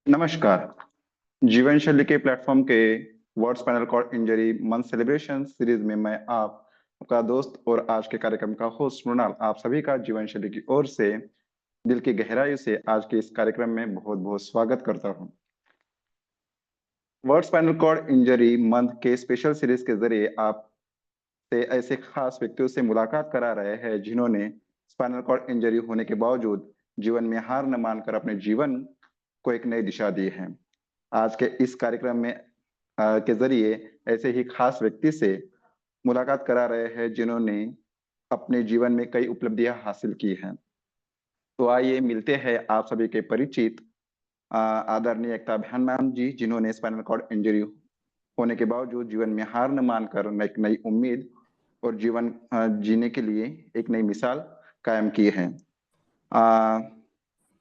नमस्कार। जीवन शैली के प्लेटफॉर्म के world spinal cord injury month celebration series में मैं आपका दोस्त और आज के कार्यक्रम का होस्ट मृणाल आप सभी का जीवन शैली की ओर से दिल की गहराई से आज के इस कार्यक्रम में बहुत बहुत स्वागत करता हूं। World spinal cord injury month के स्पेशल सीरीज के जरिए आप से ऐसे खास व्यक्तियों से मुलाकात करा रहे हैं जिन्होंने स्पाइनल कॉर्ड इंजरी होने के बावजूद जीवन में हार न मानकर अपने जीवन को एक नई दिशा दी है। आज के इस कार्यक्रम में के जरिए ऐसे ही खास व्यक्ति से मुलाकात करा रहे हैं जिन्होंने अपने जीवन में कई उपलब्धियां हासिल की हैं। तो आइए मिलते हैं आप सभी के परिचित आदरणीय एकता भ्यान मैम जी, जिन्होंने स्पाइनल कॉर्ड इंजरी होने के बावजूद जीवन में हार न मानकर एक नई उम्मीद और जीवन जीने के लिए एक नई मिसाल कायम की है। अ,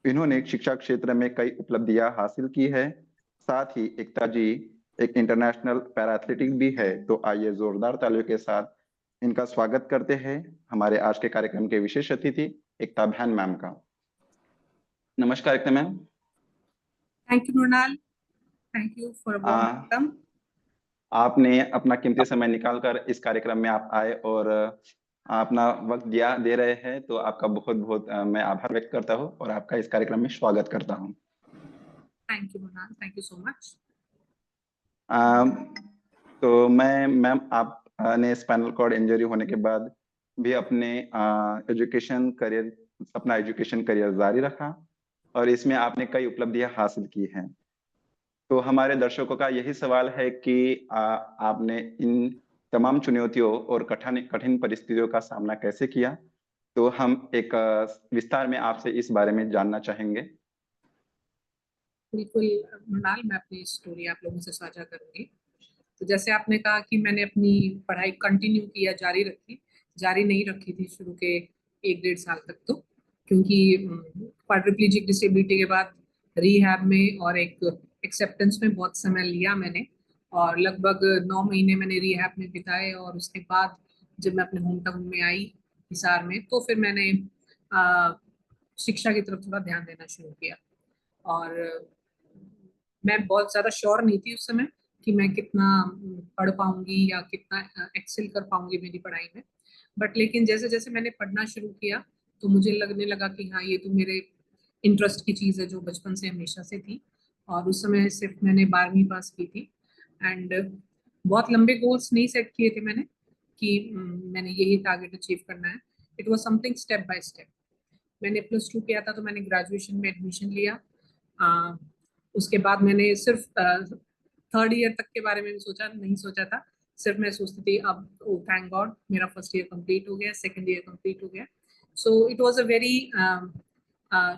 इन्होंने शिक्षा क्षेत्र में कई उपलब्धियां हासिल की है। साथ ही एकता जी एक इंटरनेशनल पैरा एथलेटिक भी है। तो आइए जोरदार तालियों के साथ इनका स्वागत करते हैं हमारे आज के कार्यक्रम के विशेष अतिथि एकता भ्यान मैम का। नमस्कार Ekta ma'am. Thank you Mrinal, thank you for welcome. आपने अपना कीमती समय निकालकर इस कार्यक्रम में आप आए और अपना वक्त दिया दे रहे हैं, तो आपका बहुत बहुत मैं आभार व्यक्त करता हूँ और आपका इस कार्यक्रम में स्वागत करता हूँ। Thank you Mrinal, thank you so much. तो मैं मैम आपने स्पाइनल कॉर्ड इंजरी होने के बाद भी अपने अपना एजुकेशन करियर जारी रखा और इसमें आपने कई उपलब्धियां हासिल की हैं। तो हमारे दर्शकों का यही सवाल है कि आपने इन तमाम चुनौतियों और कठिन कठिन परिस्थितियों का सामना कैसे किया। तो हम एक विस्तार में आपसे इस बारे में जानना चाहेंगे। बिल्कुल मृणाल, मैं अपनी स्टोरी आप लोगों से साझा करूंगी। तो जैसे आपने कहा कि मैंने अपनी पढ़ाई कंटिन्यू किया, जारी नहीं रखी थी शुरू के 1-1.5 साल तक। तो क्योंकि क्वाड्रिप्लीजिक डिसेबिलिटी के बाद रिहैब में और एक एक्सेप्टेंस में बहुत समय लिया मैंने, और लगभग 9 महीने मैंने रिहैब में बिताए। और उसके बाद जब मैं अपने होम टाउन में आई हिसार में, तो फिर मैंने शिक्षा की तरफ थोड़ा ध्यान देना शुरू किया। और मैं बहुत ज्यादा श्योर नहीं थी उस समय कि मैं कितना पढ़ पाऊंगी या कितना एक्सेल कर पाऊंगी मेरी पढ़ाई में। बट लेकिन जैसे जैसे मैंने पढ़ना शुरू किया तो मुझे लगने लगा कि हाँ, ये तो मेरे इंटरेस्ट की चीज़ है जो बचपन से हमेशा से थी। और उस समय सिर्फ मैंने 12वीं पास की थी। एंड बहुत लंबे गोल्स नहीं सेट किए थे मैंने कि मैंने यही टारगेट अचीव करना है। It was something step by step. मैंने +2 किया था तो मैंने ग्रेजुएशन में एडमिशन लिया। उसके बाद मैंने सिर्फ 3rd ईयर तक के बारे में भी नहीं सोचा था। सिर्फ मैं सोचती थी अब थैंक गॉड मेरा फर्स्ट ईयर कंप्लीट हो गया, 2nd ईयर कंप्लीट हो गया। So it was a very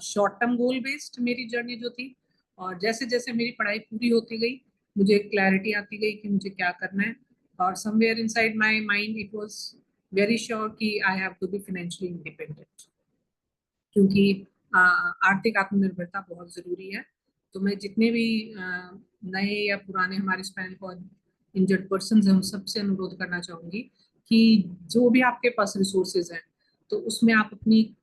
short term goal based मेरी जर्नी जो थी। और जैसे जैसे मेरी पढ़ाई पूरी होती गई मुझे क्लैरिटी आती गई कि मुझे क्या करना है। और somewhere inside my mind it was very sure कि I have to be financially independent, क्योंकि आर्थिक आत्मनिर्भरता बहुत जरूरी है। तो मैं जितने भी नए या पुराने हमारे स्पाइनल कॉर्ड इंजर्ड पर्सन हैं उन सबसे अनुरोध करना चाहूंगी कि जो भी आपके पास रिसोर्सेज हैं तो उसमें आप अपनी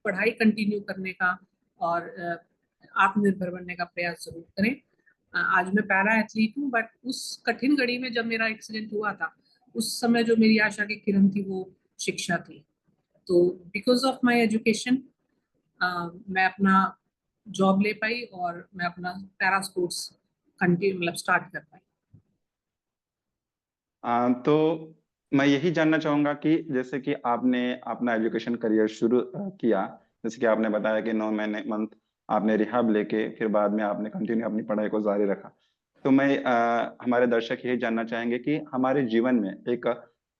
पढ़ाई कंटिन्यू करने का और आत्मनिर्भर बनने का प्रयास जरूर करें। आज मैं पैरा एथलीट हूँ, बट उस कठिन घड़ी में जब मेरा एक्सीडेंट हुआ था उस समय जो मेरी आशा की किरण थी वो शिक्षा थी। तो बिकॉज ऑफ माई एजुकेशन मैं अपना जॉब ले पाई और मैं अपना पैरा स्पोर्ट्स कंटिन्यू मतलब स्टार्ट कर पाई। तो मैं यही जानना चाहूंगा कि जैसे कि आपने अपना एजुकेशन करियर शुरू किया, जैसे कि आपने बताया कि 9 महीने मंथ आपने रिहाब लेके फिर बाद में आपने कंटिन्यू अपनी पढ़ाई को जारी रखा। तो मैं हमारे दर्शक यही जानना चाहेंगे कि हमारे जीवन में एक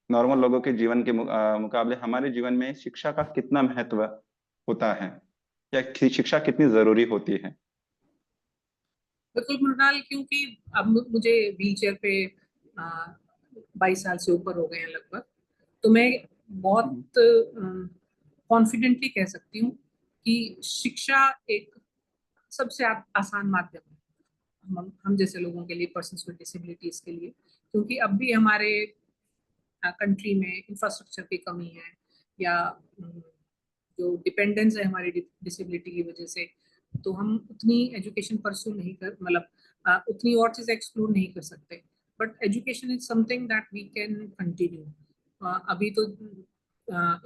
नॉर्मल लोगों के जीवन के मुकाबले हमारे जीवन में शिक्षा का कितना महत्व होता है या शिक्षा कितनी जरूरी होती है। बिल्कुल मृणाल, क्योंकि अब मुझे व्हील चेयर पे 22 साल से ऊपर हो गए हैं लगभग। तो मैं बहुत कॉन्फिडेंटली कह सकती हूँ कि शिक्षा एक सबसे आसान माध्यम है हम जैसे लोगों के लिए, पर्सन विद डिसेबिलिटीज के लिए। क्योंकि अब भी हमारे कंट्री में इंफ्रास्ट्रक्चर की कमी है, या जो डिपेंडेंस है हमारी डिसेबिलिटी की वजह से तो हम उतनी एजुकेशन परस्यू नहीं कर मतलब उतनी और चीज़ एक्सप्लोर नहीं कर सकते। But education is something that we can continue. अभी तो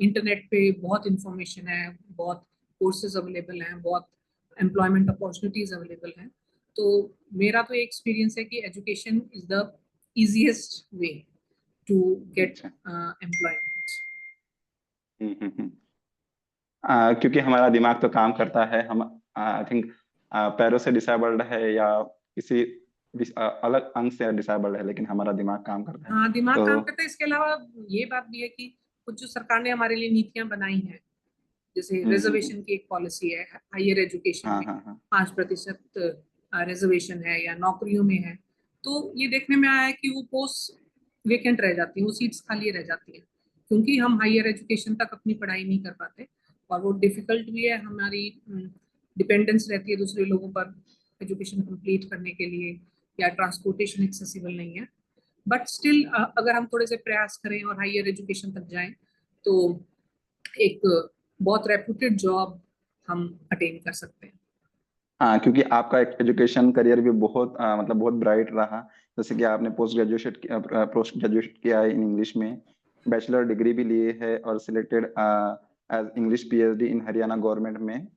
इंटरनेट पे बहुत इंफॉर्मेशन है, बहुत कोर्सेज अवेलेबल हैं, बहुत एम्प्लॉयमेंट अपॉर्चुनिटीज अवेलेबल हैं। तो मेरा तो एक्सपीरियंस है कि education is the easiest way to get अच्छा। एम्प्लॉयमेंट। हम्म। क्योंकि हमारा दिमाग तो काम करता है, हम आई थिंक पैरों से डिसेबल्ड है या किसी अलग अंग से डिसेबल्ड है, लेकिन हमारा दिमाग काम करता है। हाँ, दिमाग तो काम करता है। इसके अलावा ये बात भी है कि कुछ जो सरकार ने हमारे लिए नीतियां बनाई हैं, जैसे हम्म। रिजर्वेशन की एक पॉलिसी है हायर एजुकेशन हाँ में, हाँ हाँ। 5% रिजर्वेशन है या नौकरियों में है। तो ये देखने में आया है कि वो पोस्ट वेकेंट रह जाती है, वो सीट्स खाली रह जाती है, क्योंकि हम हायर एजुकेशन तक अपनी पढ़ाई नहीं कर पाते। और वो डिफिकल्ट भी है, हमारी डिपेंडेंस रहती है दूसरे लोगों पर एजुकेशन कंप्लीट करने के लिए, या ट्रांसपोर्टेशन एक्सेसिबल नहीं है। बट स्टिल अगर हम थोड़े से प्रयास करें और हायर एजुकेशन तक जाएं, तो एक बहुत रेप्यूटेड जॉब हम अटेन कर सकते हैं। हाँ, क्योंकि आपका एजुकेशन करियर भी बहुत मतलब बहुत ब्राइट रहा। जैसे कि आपने पोस्ट ग्रेजुएट किया है इन इंग्लिश में, बैचलर डिग्री भी लिए है और selected as English PhD in Haryana government में।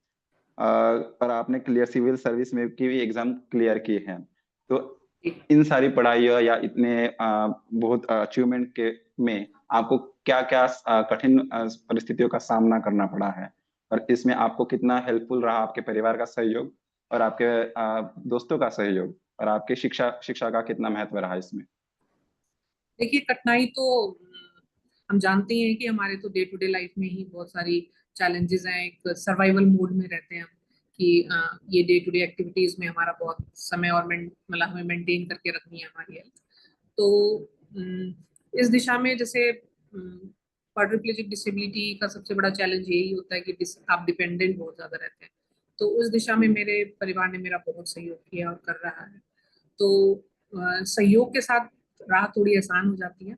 और आपने क्लियर सिविल सर्विस में की भी एग्जाम क्लियर की है। तो इन सारी पढ़ाइयों या इतने बहुत अचीवमेंट के में आपको क्या क्या कठिन परिस्थितियों का सामना करना पड़ा है, और इसमें आपको कितना हेल्पफुल रहा आपके परिवार का सहयोग और आपके दोस्तों का सहयोग और आपके शिक्षा शिक्षा का कितना महत्व रहा इसमें? देखिए, कठिनाई तो हम जानते हैं कि हमारे तो डे टू डे लाइफ में ही बहुत सारी चैलेंजेस हैं। एक सर्वाइवल मोड में रहते हैं हम कि ये डे टू डे एक्टिविटीज में हमारा बहुत समय और मतलब हमें मेंटेन करके रखनी है हमारी हेल्थ। तो इस दिशा में जैसे क्वाड्रिप्लेजिक डिसेबिलिटी का सबसे बड़ा चैलेंज यही होता है कि आप डिपेंडेंट बहुत ज्यादा रहते हैं। तो उस दिशा में हम्म। मेरे परिवार ने मेरा बहुत सहयोग किया और कर रहा है। तो सहयोग के साथ राह थोड़ी आसान हो जाती है।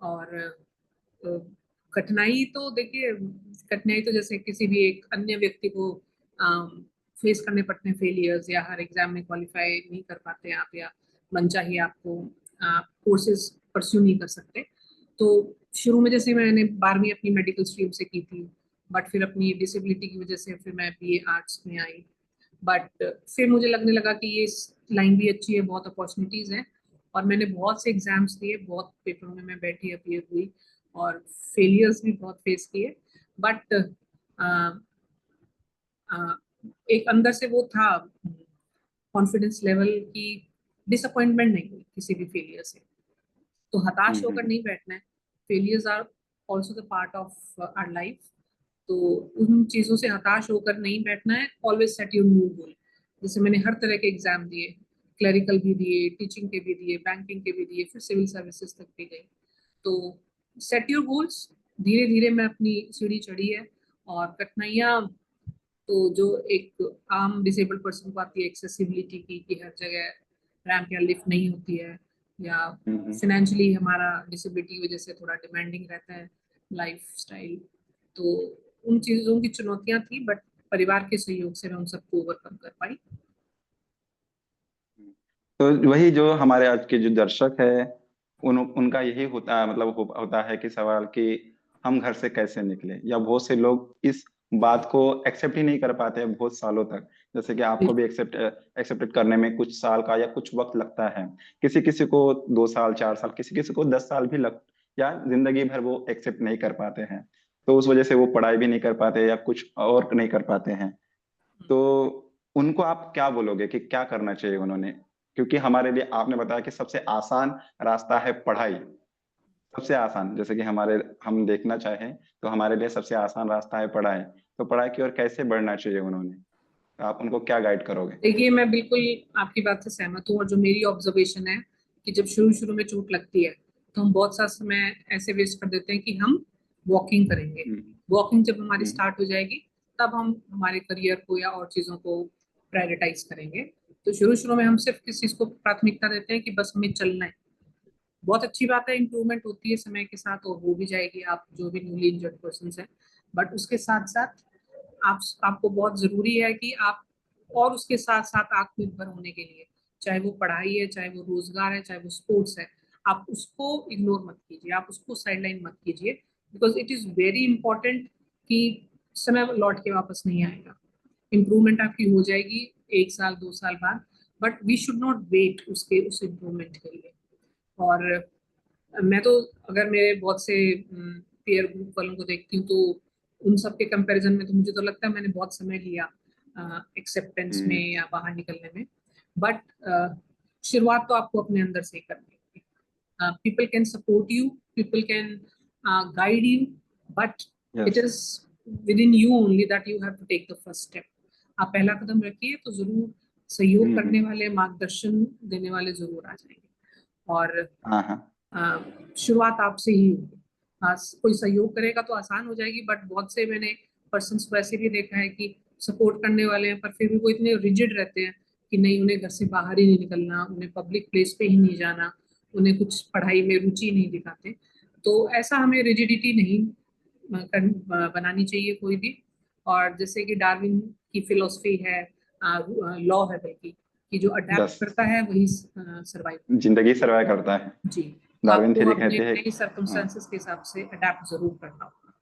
और कठिनाई तो देखिए, कठिनाई तो जैसे किसी भी एक अन्य व्यक्ति को फेस करने पड़ते हैं, फेलियर्स, या हर एग्जाम में क्वालिफाई नहीं कर पाते आप, या मन चाहिए आपको कोर्सेज परस्यू नहीं कर सकते। तो शुरू में जैसे मैंने 12वीं अपनी मेडिकल स्ट्रीम से की थी, बट फिर अपनी डिसेबिलिटी की वजह से फिर मैं बीए आर्ट्स में आई। बट फिर मुझे लगने लगा कि ये लाइन भी अच्छी है, बहुत अपॉर्चुनिटीज हैं। और मैंने बहुत से एग्जाम्स दिए, बहुत पेपरों में मैं बैठी अपीयर हुई, और फेलियर्स भी बहुत फेस किए। बट एक अंदर से वो था कॉन्फिडेंस लेवल की, डिसअपॉइंटमेंट नहीं हुई किसी भी फेलियर से। तो हताश होकर हम्म। नहीं बैठना है। Failures are also the part of our life. तो उन चीजों से हताश होकर नहीं बैठना है, always set your new goal. जैसे मैंने हर तरह के एग्जाम दिए, क्लरिकल भी दिए, टीचिंग के भी दिए, बैंकिंग के भी दिए, फिर सिविल सर्विसेज तक भी गई। तो सेट योर गोल्स। धीरे धीरे मैं अपनी सीढ़ी चढ़ी है। और कठिनाइयाँ तो जो एक आम डिसेबल्ड पर्सन को आती है, एक्सेसिबिलिटी की, कि हर जगह रैंप या लिफ्ट नहीं होती है, या हम्म। फिनेंशियली हमारा डिसेबिलिटी की वजह से थोड़ा डिमांडिंग रहता है लाइफ स्टाइल। तो उन चीजों की चुनौतियां थी, बट परिवार के सहयोग से मैं उन सबको ओवरकम कर पाई। तो वही जो हमारे आज के जो दर्शक है, उनका यही होता है, मतलब होता है कि सवाल कि हम घर से कैसे निकले, या बहुत से लोग इस बात को एक्सेप्ट ही नहीं कर पाते हैं बहुत सालों तक। जैसे कि आपको भी बिल्कुल। एक्सेप्ट करने में कुछ साल का या कुछ वक्त लगता है। किसी किसी को 2 साल 4 साल, किसी किसी को 10 साल भी लग, या जिंदगी भर वो एक्सेप्ट नहीं कर पाते हैं। तो उस वजह से वो पढ़ाई भी नहीं कर पाते या कुछ और नहीं कर पाते हैं। तो उनको आप क्या बोलोगे कि क्या करना चाहिए उन्होंने? क्योंकि हमारे लिए आपने बताया कि सबसे आसान रास्ता है पढ़ाई। सबसे आसान, जैसे कि हमारे हम देखना चाहें तो हमारे लिए सबसे आसान रास्ता है पढ़ाई। तो पढ़ाई की ओर कैसे बढ़ना चाहिए उन्होंने? तो आप उनको क्या गाइड करोगे? देखिए, मैं बिल्कुल आपकी बात से सहमत हूँ। और जो मेरी ऑब्जर्वेशन है कि जब शुरू शुरू में चोट लगती है, तो हम बहुत सा समय ऐसे वेस्ट कर देते हैं कि हम वॉकिंग करेंगे। हम्म। वॉकिंग जब हमारी हम्म। स्टार्ट हो जाएगी, तब हम हमारे करियर को या और चीजों को प्रायोरिटाइज करेंगे। तो शुरू शुरू में हम सिर्फ किस चीज को प्राथमिकता देते हैं कि बस हमें चलना है। बहुत अच्छी बात है, इंप्रूवमेंट होती है समय के साथ और हो भी जाएगी, आप जो भी न्यूली इंजर्ड पर्सन है। बट उसके साथ साथ आपको बहुत जरूरी है कि आप और उसके साथ साथ आत्मनिर्भर होने के लिए, चाहे वो पढ़ाई है, चाहे वो रोजगार है, चाहे वो स्पोर्ट्स है, आप उसको इग्नोर मत कीजिए, आप उसको साइडलाइन मत कीजिए, because it is very important कि समय लौट के वापस नहीं आएगा। इम्प्रूवमेंट आपकी हो जाएगी 1 साल 2 साल बाद, but we should not wait उसके उस इम्प्रूवमेंट के लिए। और मैं तो अगर मेरे बहुत से पीयर ग्रुप वालों को देखती हूँ तो उन सब के कंपैरिजन में तो मुझे तो लगता है मैंने बहुत समय लिया एक्सेप्टेंस में हम्म, या बाहर निकलने में। बट शुरुआत तो आपको अपने अंदर से ही करनी होगी। People can support you, people can guide you, but it yes. Is within you only that you have to take the first step. आप पहला कदम रखिए तो जरूर सहयोग करने हम्म। वाले, मार्गदर्शन देने वाले जरूर आ जाएंगे। और हाँ हाँ। शुरुआत आपसे ही होगी। कोई सहयोग करेगा तो आसान हो जाएगी, बट बहुत से मैंने पर्सन को ऐसे भी देखा है कि सपोर्ट करने वाले हैं पर फिर भी वो इतने रिजिड रहते हैं कि नहीं, उन्हें घर से बाहर ही नहीं निकलना, उन्हें पब्लिक प्लेस पे ही नहीं जाना, उन्हें कुछ पढ़ाई में रुचि नहीं दिखाते। तो ऐसा हमें रिजिडिटी नहीं बनानी चाहिए कोई भी। और जैसे कि डार्विन की फिलोसफी है, लॉ है बल्कि, कि जो अडेप्ट यस। करता है वही सरवाइव। जिंदगी सर्वाइव करता है। जी। तो डार्विन आपको थ्योरी अपने कहते हैं। नई हाँ, सर्कमस्टेंसेस के हिसाब से अडेप्ट जरूर करना होगा।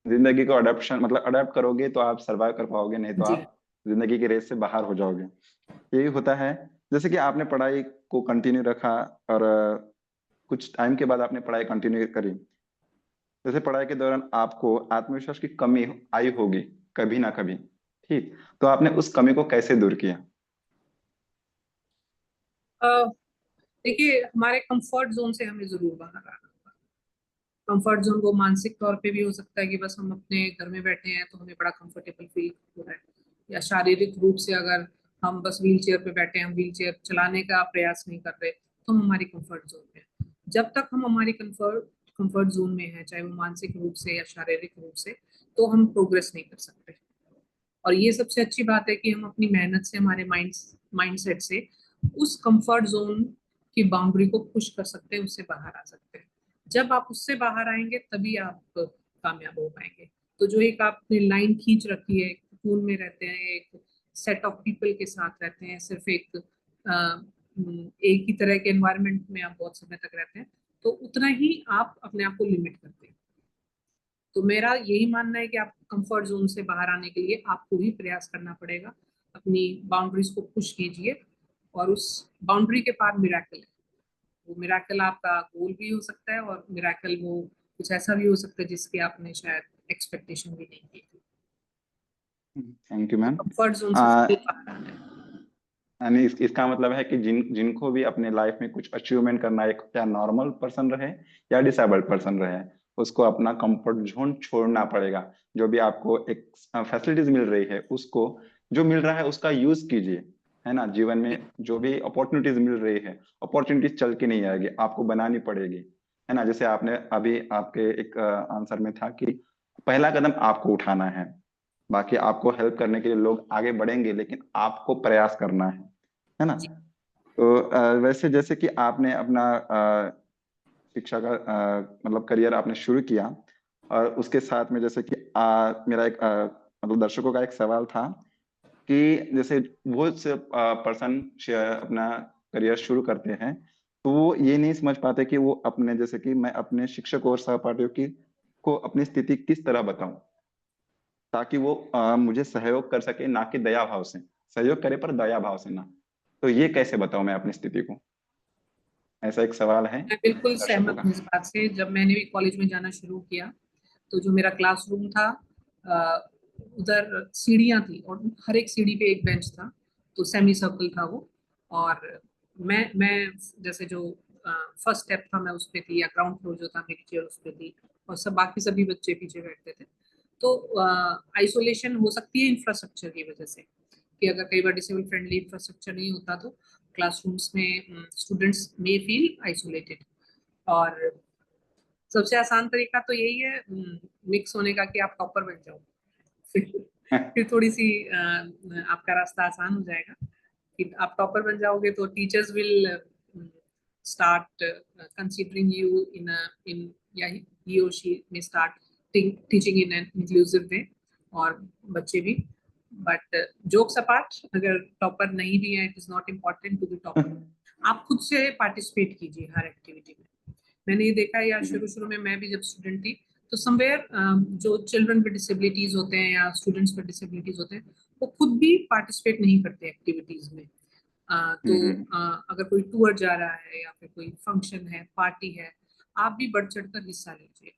जिंदगी को अडेप्शन मतलब अडेप्ट करोगे तो आप सर्वाइव कर पाओगे, नहीं तो जी। आप जिंदगी के रेस से बाहर हो जाओगे। यही होता है। जैसे कि आपने पढ़ाई को कंटिन्यू रखा और कुछ टाइम के बाद आपने पढ़ाई कंटिन्यू करी। जैसे पढ़ाई के दौरान आपको आत्मविश्वास की कमी आई होगी कभी ना कभी, ठीक? तो आपने उस कमी को कैसे दूर किया? अ, देखिए, हमारे कंफर्ट जोन से हमें जरूर बाहर आना होगा। कंफर्ट जोन वो मानसिक तौर पे भी हो सकता है कि बस हम अपने घर में बैठे हैं तो हमें बड़ा कंफर्टेबल फील हो रहा है, या शारीरिक रूप से अगर हम बस व्हील चेयर पे बैठे हैं, हम व्हील चेयर चलाने का प्रयास नहीं कर रहे, तो हम हमारी कंफर्ट जोन में हैं। जब तक हम हमारी कंफर्ट जोन में है, चाहे वो मानसिक रूप से या शारीरिक रूप से, तो हम प्रोग्रेस नहीं कर सकते। और ये सबसे अच्छी बात है कि हम अपनी मेहनत से, हमारे माइंडसेट से उस कंफर्ट जोन की बाउंड्री को पुश कर सकते हैं, उससे बाहर आ सकते हैं। जब आप उससे बाहर आएंगे तभी आप कामयाब हो पाएंगे। तो जो एक आपने लाइन खींच रखी है, कोकून में रहते हैं, एक सेट ऑफ पीपल के साथ रहते हैं, सिर्फ एक ही तरह के एनवायरनमेंट में आप बहुत समय तक रहते हैं, तो उतना ही आप अपने आप को लिमिट करते हैं। तो मेरा यही मानना है कि आप कंफर्ट जोन से बाहर आने के लिए आपको ही प्रयास करना पड़ेगा। अपनी बाउंड्रीज को पुश कीजिए, और उस बाउंड्री के पार मिराकल है। वो मिराकल आपका गोल भी हो सकता है, और मिराकल वो कुछ ऐसा भी हो सकता है जिसकी आपने शायद एक्सपेक्टेशन भी नहीं की थी। थैंक यू तो मैम। कंफर्ट जोन से जरूर बाहर आना है। यानी इसका मतलब है कि जिनको भी अपने लाइफ में कुछ अचीवमेंट करना है, या नॉर्मल पर्सन रहे या डिसेबल्ड पर्सन रहे, उसको अपना कंफर्ट जोन छोड़ना पड़ेगा। जो भी आपको एक फैसिलिटीज मिल रही है उसको, जो मिल रहा है उसका यूज कीजिए, है ना? जीवन में जो भी अपॉर्चुनिटीज मिल रही है, अपॉर्चुनिटीज चल के नहीं आएगी, आपको बनानी पड़ेगी, है ना? जैसे आपने अभी आपके एक आंसर में था कि पहला कदम आपको उठाना है, बाकी आपको हेल्प करने के लिए लोग आगे बढ़ेंगे, लेकिन आपको प्रयास करना है ना? जी। तो वैसे जैसे कि आपने अपना शिक्षा का मतलब करियर आपने शुरू किया, और उसके साथ में जैसे कि मेरा एक मतलब दर्शकों का एक सवाल था कि जैसे बहुत से पर्सन अपना करियर शुरू करते हैं, तो वो ये नहीं समझ पाते कि वो अपने, जैसे कि मैं अपने शिक्षक और सहपाठियों की को अपनी स्थिति किस तरह बताऊं ताकि वो मुझे सहयोग कर सके, ना कि दया भाव से। सहयोग करे पर दया भाव से ना। तो ये कैसे बताऊं मैं अपनी स्थिति को? ऐसा एक सवाल है मैं बिल्कुल दर्शकों सहमत का। हूँ इस बात से। जब मैंने भी कॉलेज में जाना शुरू किया, तो जो मेरा क्लासरूम था, उधर सीढ़ियाँ थी और हर एक सीढ़ी पे एक बेंच था, तो सेमी सर्कल था वो। और मैं जैसे जो फर्स्ट स्टेप था मैं उस पे थी, या ग्राउंड फ्लोर जो था मेरी चेयर उस पे थी, और सब बाकी सभी बच्चे पीछे बैठते थे। तो आइसोलेशन हो सकती है इंफ्रास्ट्रक्चर की वजह से, कि अगर कई बार डिसेबल फ्रेंडली इंफ्रास्ट्रक्चर नहीं होता तो क्लासरूम्स में स्टूडेंट्स में फील आइसोलेटेड। और सबसे आसान तरीका तो यही है मिक्स होने का, कि आप टॉपर बन जाओ। फिर थोड़ी सी आपका रास्ता आसान हो जाएगा। कि आप टॉपर बन जाओगे तो teachers will start considering you in या ही और शी में start teaching in an inclusive way, और बच्चे भी। बट जोक्स अपार्ट, अगर टॉपर नहीं भी है, it is not important to be topper. आप खुद से पार्टिसिपेट कीजिए हर एक्टिविटी में। मैंने ये देखा, या शुरू शुरू में मैं भी जब स्टूडेंट थी, तो समवेयर जो चिल्ड्रन विद डिसेबिलिटीज होते हैं या स्टूडेंट्स विद डिसेबिलिटीज होते हैं, वो खुद भी पार्टिसिपेट नहीं करते एक्टिविटीज में। तो अगर कोई टूर जा रहा है या फिर कोई फंक्शन है, पार्टी है, आप भी बढ़ चढ़ कर हिस्सा लीजिए।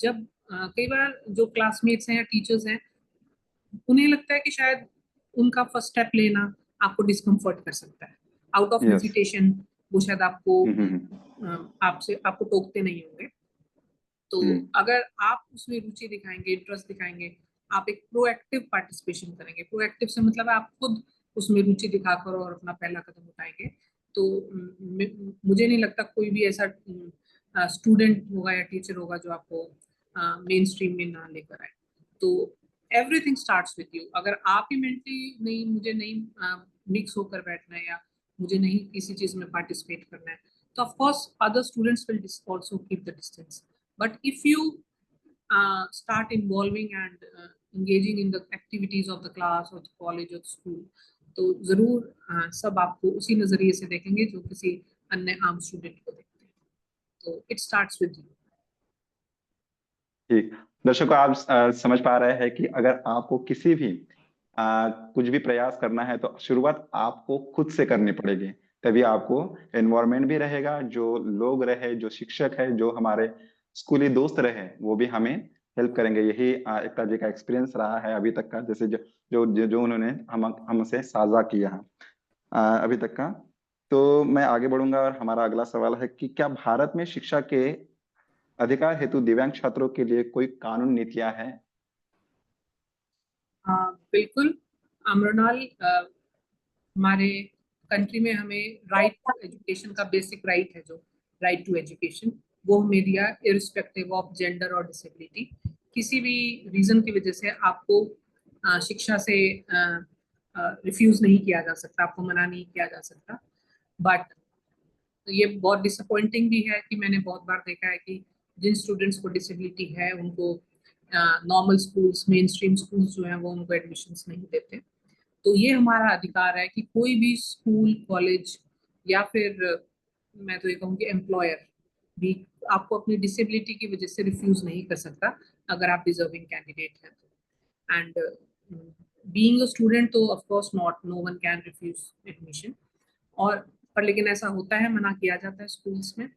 जब कई बार जो क्लासमेट्स हैं या टीचर्स हैं, उन्हें लगता है कि शायद उनका फर्स्ट स्टेप लेना आपको डिस्कम्फर्ट कर सकता है, आउट ऑफ यस। हेजिटेशन। वो शायद आपको आपसे आपको टोकते नहीं होंगे। तो अगर आप उसमें रुचि दिखाएंगे, इंटरेस्ट दिखाएंगे, आप एक प्रोएक्टिव पार्टिसिपेशन करेंगे। प्रोएक्टिव से मतलब आप खुद उसमें रुचि दिखाकर और अपना पहला कदम उठाएंगे, तो मुझे नहीं लगता कोई भी ऐसा स्टूडेंट होगा या टीचर होगा जो आपको मेन स्ट्रीम में ना लेकर आए। तो एवरीथिंग स्टार्ट्स विद यू। अगर आप ही मेंटली नहीं, मुझे नहीं मिक्स होकर बैठना है या मुझे नहीं किसी चीज में पार्टिसिपेट करना है, तो of course other students will also keep the distance. But if you start involving and engaging in the activities of the class or the college or the school, तो जरूर सब आपको उसी नजरिए से देखेंगे जो किसी अन्य आम स्टूडेंट को देखते हैं। तो इट स्टार्ट्स विद यू। ठीक। दर्शकों, आप समझ पा रहे हैं कि अगर आपको किसी भी कुछ भी प्रयास करना है तो शुरुआत आपको खुद से करनी पड़ेगी। तभी आपको एनवायरनमेंट भी रहेगा, जो लोग रहे, जो शिक्षक है, जो हमारे स्कूली दोस्त रहे, वो भी हमें हेल्प करेंगे। यही एकता जी का एक्सपीरियंस रहा है अभी तक का, जैसे जो उन्होंने हमसे साझा किया है अभी तक का। तो मैं आगे बढ़ूंगा और हमारा अगला सवाल है कि क्या भारत में शिक्षा के अधिकार हेतु दिव्यांग छात्रों के लिए कोई कानून नीतियां हैं? बिल्कुल। अमरनाल, हमारे कंट्री में हमें राइट टू एजुकेशन का बेसिक राइट है, जो राइट टू एजुकेशन, वो हमें दिया इरिस्पेक्टिव ऑफ जेंडर और डिसेबिलिटी। किसी भी रीजन की वजह से आपको शिक्षा से रिफ्यूज नहीं किया जा सकता, आपको मना नहीं किया जा सकता। बट ये बहुत डिसअपॉइंटिंग भी है कि मैंने बहुत बार देखा है कि जिन स्टूडेंट्स को डिसेबिलिटी है, उनको normal schools, main stream schools जो हैं, वो उनको एडमिशन्स नहीं देते। तो ये हमारा अधिकार है कि कोई भी स्कूल, कॉलेज या फिर मैं तो ये कहूँगी एम्प्लॉयर भी आपको अपनी डिसेबिलिटी की वजह से रिफ्यूज नहीं कर सकता, अगर आप डिजर्विंग कैंडिडेट हैं तो। एंड बीइंग अ स्टूडेंट, तो of course not, no one can refuse admission. और पर लेकिन ऐसा होता है, मना किया जाता है स्कूल्स में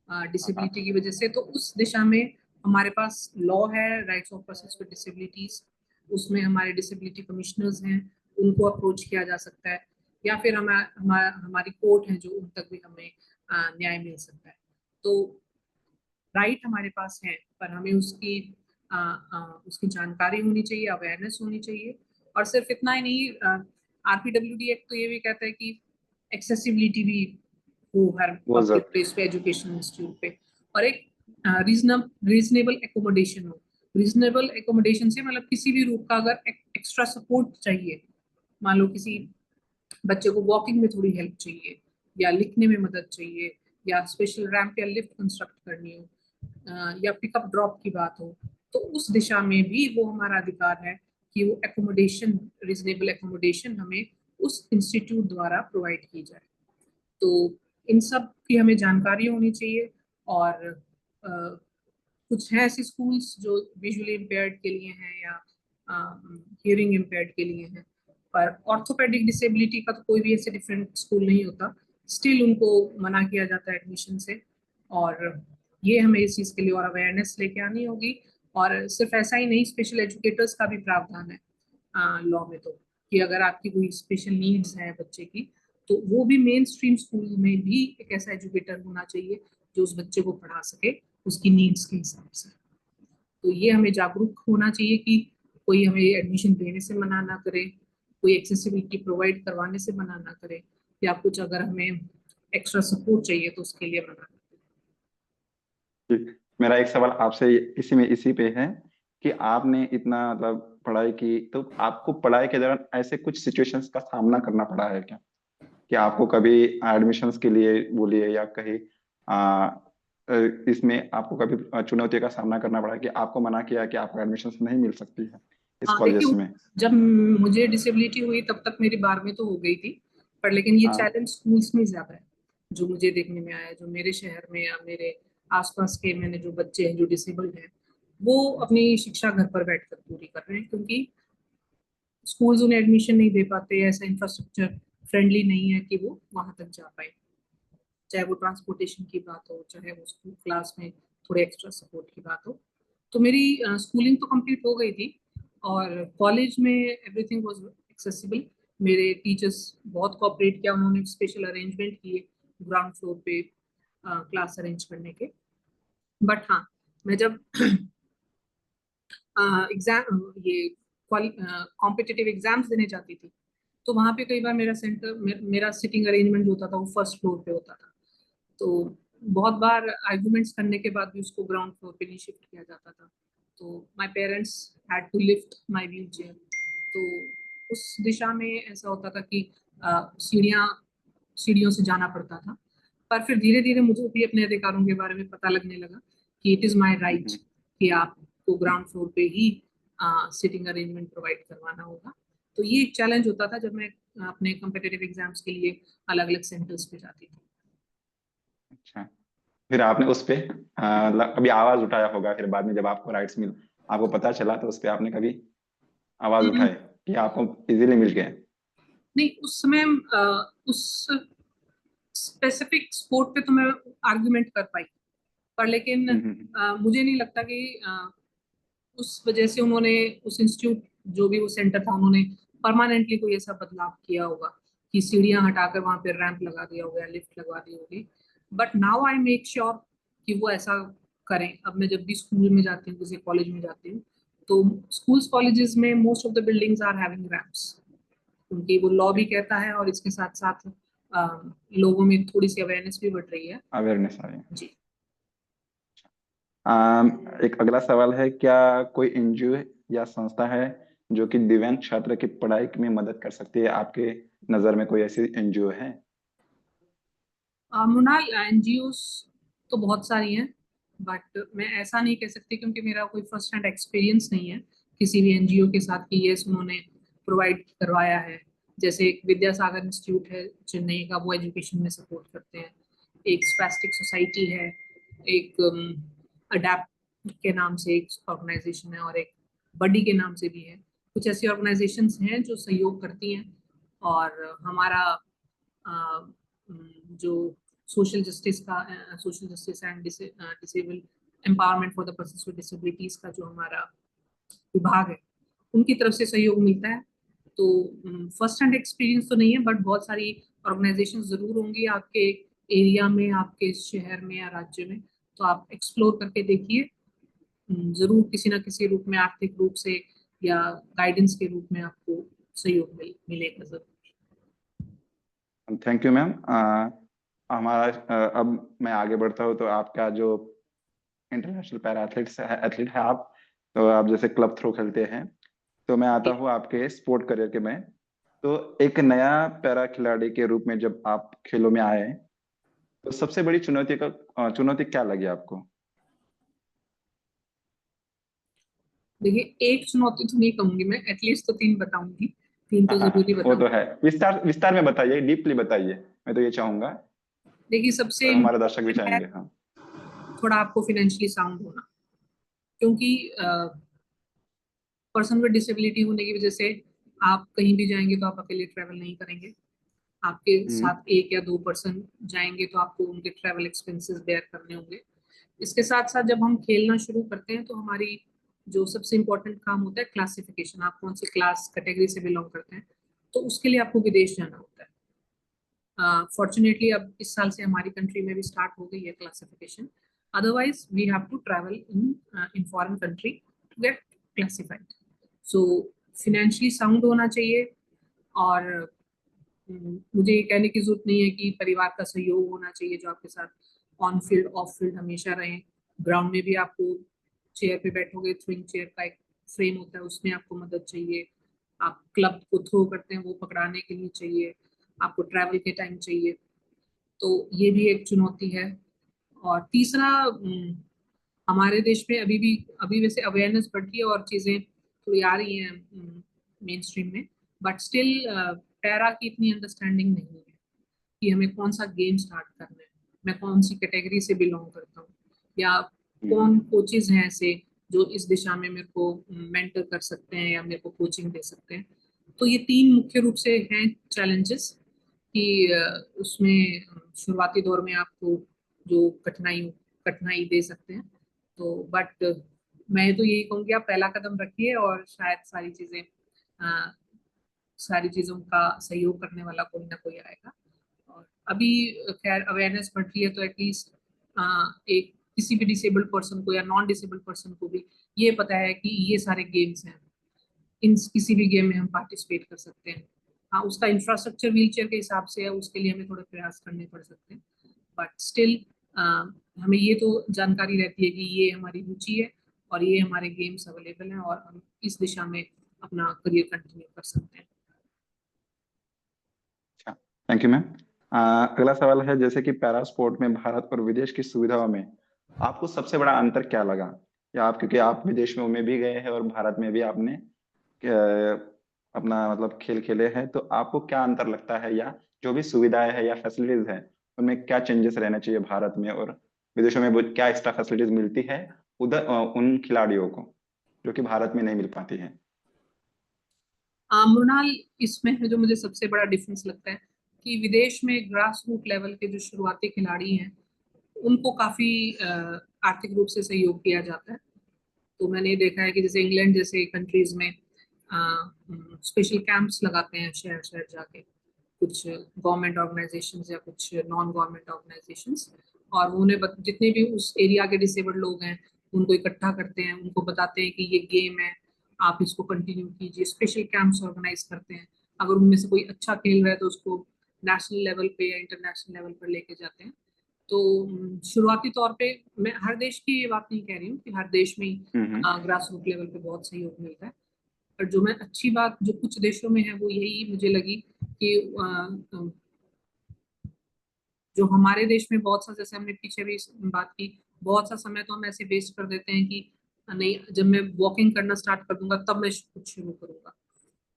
डिसेबिलिटी की वजह से। तो उस दिशा में हमारे पास लॉ है, rights of persons with disabilities. उसमें हमारे डिसेबिलिटी कमिश्नर्स हैं, उनको अप्रोच किया जा सकता है, या फिर हमारी कोर्ट है जो, उन तक भी हमें न्याय मिल सकता है। तो राइट हमारे पास है, पर हमें उसकी जानकारी होनी चाहिए, अवेयरनेस होनी चाहिए। और सिर्फ इतना ही नहीं, आरपीडब्ल्यूडी एक्ट तो ये भी कहता है कि एक्सेसिबिलिटी भी हो हर वो पब्लिक जरूर। प्लेस पे, एजुकेशन इंस्टीट्यूट पे। और एक रीजनेबल एकोमोडेशन हो। रीजनेबल एकोमोडेशन से मतलब किसी भी रूप का अगर एक्स्ट्रा सपोर्ट चाहिए, मान लो किसी बच्चे को वॉकिंग में थोड़ी हेल्प चाहिए, या लिखने में मदद चाहिए, या स्पेशल रैंप या लिफ्ट कंस्ट्रक्ट करनी हो, या पिकअप ड्रॉप की बात हो, तो उस दिशा में भी वो हमारा अधिकार है कि वो एकोमोडेशन, रीजनेबल एकोमोडेशन हमें उस इंस्टीट्यूट द्वारा प्रोवाइड की जाए। तो इन सब की हमें जानकारी होनी चाहिए। और कुछ हैं ऐसे स्कूल्स जो विजुअली इम्पेयर्ड के लिए हैं, या हियरिंग इम्पेयर्ड के लिए हैं। पर ऑर्थोपेडिक डिसेबिलिटी का तो कोई भी ऐसे डिफरेंट स्कूल नहीं होता, स्टिल उनको मना किया जाता है एडमिशन से। और ये हमें इस चीज़ के लिए और अवेयरनेस लेके आनी होगी। और सिर्फ ऐसा ही नहीं, स्पेशल एजुकेटर्स का भी प्रावधान है लॉ में, तो कि अगर आपकी कोई स्पेशल नीड्स है बच्चे की, तो वो भी मेन स्ट्रीम स्कूल में भी एक ऐसा एजुकेटर होना चाहिए जो उस बच्चे को पढ़ा सके उसकी नीड्स के हिसाब से। तो ये हमें जागरूक होना चाहिए कि कोई हमें एडमिशन देने से मना ना करे, कोई एक्सेसिबिलिटी प्रोवाइड करवाने से मना ना करे, या कुछ अगर हमें एक्स्ट्रा सपोर्ट चाहिए तो उसके लिए मना ना ठीक। मेरा एक सवाल आपसे इसी पे है कि आपने इतना मतलब पढ़ाई की, तो आपको पढ़ाई के दौरान ऐसे कुछ सिचुएशंस का सामना करना पड़ा है क्या? कि आपको कभी एडमिशन्स के लिए बोलिए या कहीं आ, इसमें आपको कभी चुनौती का सामना करना पड़ा कि आपको मना किया कि आपको एडमिशन्स नहीं मिल सकती है? इस हाँ कॉलेजेस देखिए, में? जब मुझे डिसेबिलिटी हुई तब तक मेरी 12वीं तो हो गई थी, पर लेकिन ये हाँ। चैलेंज स्कूल्स में ज्यादा है। जो मुझे देखने में आया, जो मेरे शहर में या मेरे आसपास के मैंने जो बच्चे हैं जो डिसेबल्ड हैं, वो अपनी शिक्षा घर पर बैठकर पूरी कर रहे हैं, क्योंकि स्कूल्स उन्हें एडमिशन नहीं दे पाते, ऐसा इंफ्रास्ट्रक्चर फ्रेंडली नहीं है कि वो वहां तक जा पाए। चाहे वो ट्रांसपोर्टेशन की बात हो, चाहे वो स्कूल क्लास में थोड़े एक्स्ट्रा सपोर्ट की बात हो। तो मेरी स्कूलिंग तो कंप्लीट हो गई थी, और कॉलेज में एवरीथिंग वाज एक्सेसिबल। मेरे टीचर्स बहुत कोऑपरेट किया, उन्होंने स्पेशल अरेंजमेंट किए ग्राउंड फ्लोर पे क्लास अरेंज करने के। बट हाँ, मैं जब एग्जाम ये कॉम्पिटिटिव एग्जाम्स देने जाती थी, तो वहां पे कई बार मेरा मेरा सिटिंग अरेंजमेंट जो होता था वो फर्स्ट फ्लोर पे होता था। तो बहुत बार आर्गुमेंट्स करने के बाद भी उसको ग्राउंड फ्लोर पे नहीं शिफ्ट किया जाता था। तो my parents had to lift my wheelchair. तो उस दिशा में ऐसा होता था कि सीढ़ियाँ सीढ़ियों से जाना पड़ता था। पर फिर धीरे धीरे मुझे भी अपने अधिकारों के बारे में पता लगने लगा कि इट इज़ माय राइट हम्म। कि आपको ग्राउंड फ्लोर पे ही सिटिंग अरेंजमेंट प्रोवाइड करवाना होगा। तो ये एक चैलेंज होता था जब मैं अपने कम्पिटिटिव एग्जाम्स के लिए अलग अलग सेंटर्स पे जाती थी। अच्छा। फिर आपने उस पे कभी आवाज उठाया होगा, फिर बाद में जब आपको राइट्स मिल आपको पता चला तो उस पे आपने कभी आवाज हम्म, उठाई कि आपको इजीली मिल गए? नहीं, उस समय उस स्पेसिफिक स्पोर्ट पे तो मैं आर्ग्यूमेंट कर पाई, पर लेकिन हम्म। मुझे नहीं लगता कि उस वजह से उन्होंने उस इंस्टीट्यूट जो भी वो सेंटर था उन्होंने परमानेंटली कोई ऐसा बदलाव किया होगा कि सीढ़ियां हटाकर वहां पे रैंप लगा दिया होगा या लिफ्ट लगवा दी होगी। But now I make sure कि वो ऐसा करें। अब मैं जब भी स्कूल में जाती हूँ, किसी कॉलेज में जाती हूँ, तो स्कूल्स कॉलेजेस में most of the buildings are having ramps, क्योंकि वो लॉ भी कहता है, और इसके साथ साथ लोगों में थोड़ी सी अवेयरनेस भी बढ़ रही है। अवेयरनेस आ रही है। जी। एक अगला सवाल है, क्या कोई एनजीओ या संस्था है जो कि दिव्यांग छात्र की पढ़ाई में मदद कर सकती है? आपके नजर में कोई ऐसी एनजीओ है? मृणाल, एनजीओ तो बहुत सारी हैं, बट मैं ऐसा नहीं कह सकती क्योंकि मेरा कोई फर्स्ट हैंड एक्सपीरियंस नहीं है किसी भी एनजीओ के साथ कि यस उन्होंने प्रोवाइड करवाया है। जैसे एक विद्यासागर इंस्टीट्यूट है चेन्नई का, वो एजुकेशन में सपोर्ट करते हैं। एक स्पैस्टिक सोसाइटी है, एक अडेप्ट के नाम से एक ऑर्गेनाइजेशन है, और एक बडी के नाम से भी है। कुछ ऐसी ऑर्गेनाइजेशंस हैं जो सहयोग करती हैं। और हमारा जो social justice and disable empowerment for the person with disabilities का जो हमारा विभाग है, उनकी तरफ से सहयोग मिलता है। तो फर्स्ट हैंड एक्सपीरियंस तो नहीं है, बट बहुत सारी ऑर्गेनाइजेशन जरूर होंगी आपके एरिया में, आपके शहर में या राज्य में। तो आप एक्सप्लोर करके देखिए, जरूर किसी ना किसी रूप में, आर्थिक रूप से या गाइडेंस के रूप में आपको सहयोग मिलेगा जरूर। Thank you ma'am. हमारा अब मैं आगे बढ़ता हूँ तो आपका जो इंटरनेशनल पैरा एथलीट है आप, तो आप जैसे क्लब थ्रो खेलते हैं, तो मैं आता हूँ आपके स्पोर्ट करियर के में। तो एक नया पैरा खिलाड़ी के रूप में जब आप खेलों में आए, तो सबसे बड़ी चुनौती क्या लगी आपको? देखिए, एक चुनौती तो नहीं कहूंगी मैं, एटलीस्ट तो तीन बताऊंगी। तीन तो जरूरी वो तो बताऊंगी। है, विस्तार विस्तार में बताइए, डीपली बताइए, मैं तो ये चाहूंगा, देखिए, सबसे और हमारे दर्शक भी इम्पोर्टेंट है चाहेंगे। हाँ। थोड़ा आपको फिनेंशियली साउंड होना, क्योंकि पर्सन विद डिसेबिलिटी होने की वजह से आप कहीं भी जाएंगे तो आप अकेले ट्रैवल नहीं करेंगे। आपके हम्म। साथ एक या दो पर्सन जाएंगे तो आपको उनके ट्रैवल एक्सपेंसेस बेयर करने होंगे। इसके साथ साथ जब हम खेलना शुरू करते हैं तो हमारी जो सबसे इम्पोर्टेंट काम होता है क्लासिफिकेशन, आप कौन सी क्लास कैटेगरी से बिलोंग करते हैं। तो उसके लिए आपको विदेश जाना होता है। फॉर्चुनेटली अब इस साल से हमारी कंट्री में भी स्टार्ट हो गई है classification. Otherwise we have to travel in foreign country to get classified. So financially sound होना चाहिए। और मुझे ये कहने की जरूरत नहीं है कि परिवार का सहयोग होना चाहिए जो आपके साथ ऑन फील्ड ऑफ फील्ड हमेशा रहे। ग्राउंड में भी आपको चेयर पे बैठोगे, थ्रोइंग चेयर का एक फ्रेम होता है, उसमें आपको मदद चाहिए। आप क्लब को थ्रो करते हैं वो पकड़ाने के लिए चाहिए। आपको ट्रैवल के टाइम चाहिए। तो ये भी एक चुनौती है। और तीसरा, हमारे देश में अभी वैसे अवेयरनेस बढ़ रही है और चीजें थोड़ी आ रही है मेन स्ट्रीम में, बट स्टिल पैरा की इतनी अंडरस्टैंडिंग नहीं है कि हमें कौन सा गेम स्टार्ट करना है, मैं कौन सी कैटेगरी से बिलोंग करता हूँ, या हम्म, कौन कोचेज हैं ऐसे जो इस दिशा में मेरे को मेंटर कर सकते हैं या मेरे को कोचिंग दे सकते हैं। तो ये तीन मुख्य रूप से हैं चैलेंजेस कि उसमें शुरुआती दौर में आपको जो कठिनाई कठिनाई दे सकते हैं। तो बट मैं तो यही कहूँगी आप पहला कदम रखिए और शायद सारी चीजों का सहयोग करने वाला कोई ना कोई आएगा। और अभी खैर अवेयरनेस बढ़ रही है तो एटलीस्ट एक किसी भी डिसेबल्ड पर्सन को या नॉन डिसेबल्ड पर्सन को भी ये पता है कि ये सारे गेम्स हैं, इन किसी भी गेम में हम पार्टिसिपेट कर सकते हैं। हाँ, उसका इंफ्रास्ट्रक्चर व्हीलचेयर के हिसाब से है, उसके लिए हमें थोड़े प्रयास करने पड़ सकते हैं, बट स्टिल हमें ये तो जानकारी रहती है कि ये हमारी रुचि है और ये हमारे गेम्स अवेलेबल हैं और हम इस दिशा में अपना करियर कंटिन्यू कर सकते हैं। अच्छा, थैंक यू मैम। अगला सवाल है, जैसे कि पैरा स्पोर्ट में भारत और विदेश की सुविधाओं में आपको सबसे बड़ा अंतर क्या लगा? या आप, क्योंकि आप विदेश में भी गए हैं और भारत में भी आपने अपना मतलब खेल खेले हैं, तो आपको क्या अंतर लगता है, या जो भी सुविधाएं है या फैसिलिटीज है उनमें क्या चेंजेस रहना चाहिए भारत में और विदेशों में? वो क्या एक्स्ट्रा फैसिलिटीज मिलती है उधर उन खिलाड़ियों को जो कि भारत में नहीं मिल पाती है? मृणाल, इसमें है जो मुझे सबसे बड़ा डिफरेंस लगता है कि विदेश में ग्रास रूट लेवल के जो शुरुआती खिलाड़ी हैं उनको काफी आर्थिक रूप से सहयोग किया जाता है। तो मैंने देखा है कि जैसे इंग्लैंड जैसे कंट्रीज में स्पेशल कैंप्स लगाते हैं शहर शहर जाके कुछ गवर्नमेंट ऑर्गेनाइजेशंस या कुछ नॉन गवर्नमेंट ऑर्गेनाइजेशंस, और वो उन्हें जितने भी उस एरिया के डिसेबल्ड लोग हैं उनको इकट्ठा करते हैं, उनको बताते हैं कि ये गेम है, आप इसको कंटिन्यू कीजिए। स्पेशल कैंप्स ऑर्गेनाइज करते हैं, अगर उनमें से कोई अच्छा खेल रहा है तो उसको नेशनल लेवल पे या इंटरनेशनल लेवल पर लेके जाते हैं। तो शुरुआती तौर पे मैं हर देश की ये बात नहीं कह रही हूँ कि हर देश में हम्म, ग्रास रूट लेवल पे बहुत सहयोग मिलता है, पर जो मैं अच्छी बात जो कुछ देशों में है वो यही मुझे लगी कि जो हमारे देश में बहुत सा, जैसे हमने पीछे भी बात की, बहुत सा समय तो हम ऐसे वेस्ट कर देते हैं कि नहीं, जब मैं वॉकिंग करना स्टार्ट कर दूंगा तब मैं कुछ शुरू करूंगा।